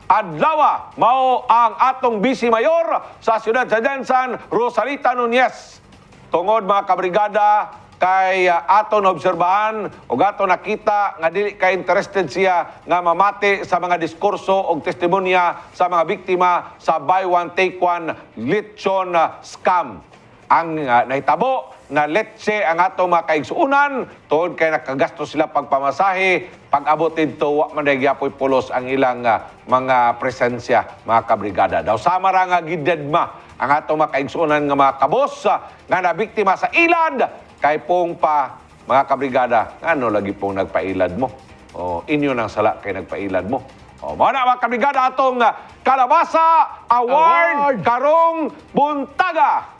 Speaker 1: adlaw mao ang atong Vice Mayor sa siyudad sa Jensan, Rosalita Nunez. Tungod mga kabrigada, kay aton obserbahan o aton nakita nga dili ka interested siya nga mamati sa mga diskurso o testimonya sa mga biktima sa buy one take one lechon scam. Ang nahitabo na letse ang atong mga kaigsuunan tuod kay nakagastos sila pagpamasahe, pag-abot dito wa man gyapon pulos ang ilang mga presensya, mga kabrigada. Daw sama ra nga gidedma ang atong mga kaigsuunan nga mga kabos nga nabiktima sa ilad kay pong pa, mga kabrigada, ano lagi pong nagpailad mo? O inyo nang sala kay nagpailad mo. O mga mga kabrigada, atong Kalabasa Award karong buntaga.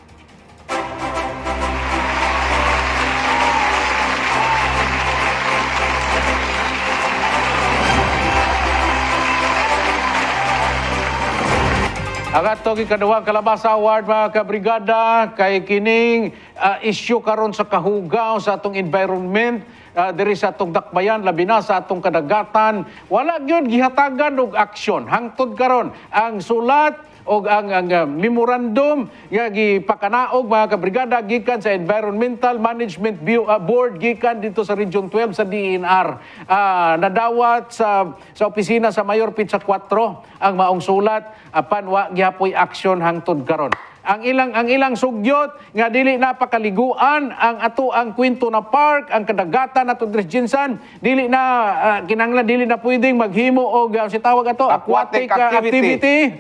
Speaker 2: Ang atong ikaduhang Kalabasa Award, mga kabrigada, kay kining issue karon sa kahugaw sa atong environment, diri sa atong dakbayan, labi na sa atong kadagatan, wala gyud gihatagan og aksyon. Hangtod karon ang sulat o ang memorandum nga gipakanaog, mga kabrigada, gikan sa Environmental Management Board, gikan dito sa Region 12 sa DNR. Nadawat sa opisina sa Mayor Pizza 4 ang maong sulat, apan wa gihapoy aksyon hangtod karon. Ang ilang sugyot nga dili napakaliguan ang ato ang Quinto na Park, ang kadagatan ato diri Jinsan, dili na kinahanglan dili na pwedeng maghimo og si tawag ato aquatic activity.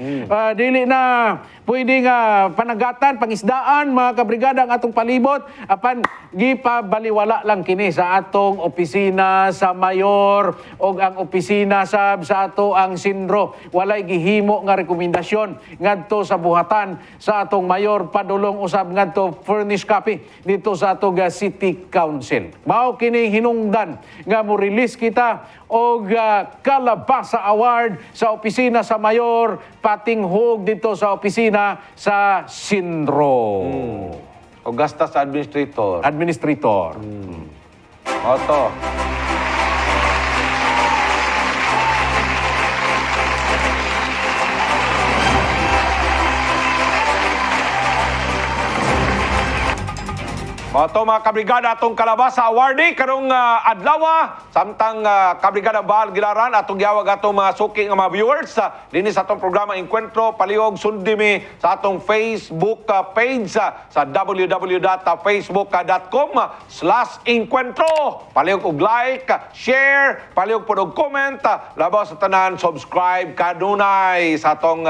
Speaker 2: Dili na pwedeng panagatan, pangisdaan, mga kabrigada, ang atong palibot, apan gipabaliwala lang kini sa atong opisina sa Mayor o ang opisina sa ato ang Sindro. Walay gihimo nga rekomendasyon ngadto sa buhatan sa atong Mayor, padulong usab ngadto furnish copy dito sa atong City Council. Mao kini hinungdan nga mo release kita og Kalabasa Award sa opisina sa Mayor, patinghog dito sa opisina sa Sindro.
Speaker 1: O gasta sa administrator.
Speaker 2: Administrator.
Speaker 1: Oto. Oto mga kabrigada, atong Kalabasa Awardee karong adlaw, samtang kabrigada Bahal Gilaran, atong giawag atong mga suki nga mga viewers dinhi sa atong programa Encuentro, palihog sundimi sa atong Facebook page sa www.facebook.com/Encuentro. Palihog og like, share, palihog pod og comment, labaw sa tanan, subscribe kadunay sa atong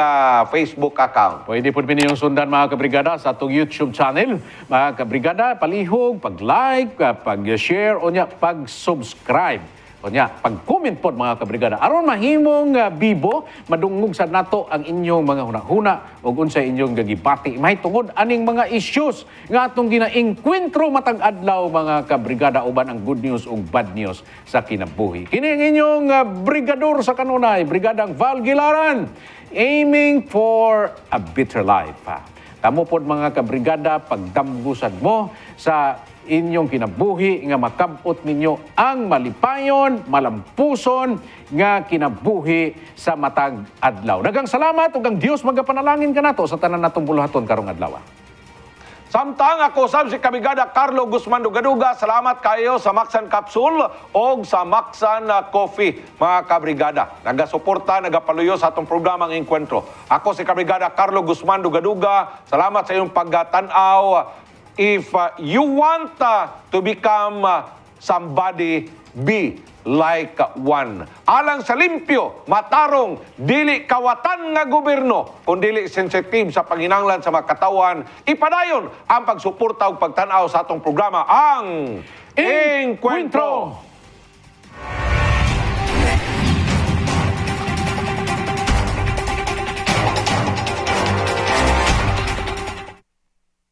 Speaker 1: Facebook account.
Speaker 2: Pwede po ninyong sundan, mga kabrigada, sa atong YouTube channel. Mga kabrigada, palihog, pag-like, pag-share, o niya, pag-subscribe. O niya, pag-comment po, mga kabrigada. Aron mahimong bibo, madungog sa nato ang inyong mga hunahuna o unsay inyong gagibati. Mahitungod aning mga issues nga atong gina-enkwentro matag adlaw, mga kabrigada, uban ang good news o bad news sa kinabuhi. Kini ang inyong brigador sa kanunay, Brigadang Val Gilaran, aiming for a better life. Kamo pod, mga kabrigada, pagdamgusan mo sa inyong kinabuhi nga makabot ninyo ang malipayon, malampuson nga kinabuhi sa matag adlaw. Daghang salamat ug ang Dios magapanalangin kanato sa tanan natong buluhaton karong adlaw.
Speaker 1: Samtang ako sab si Kabigada Carlo Guzman Dugaduga. Salamat kayo sa Maxan Capsule o sa Maxan Coffee, mga kabrigada. Nagasuporta, nagapaluyo sa atong programang Encuentro. Ako si Kabigada Carlo Guzman Dugaduga. Salamat sa iyong pagtanaw. If you want to become somebody, be like one. Alang sa limpyo, matarong, dili kawatan nga gobyerno, kung dili sensitive sa panginanglan sa mga katawan, ipadayon ang pagsuporta o pagtanaw sa atong programa, ang Encuentro.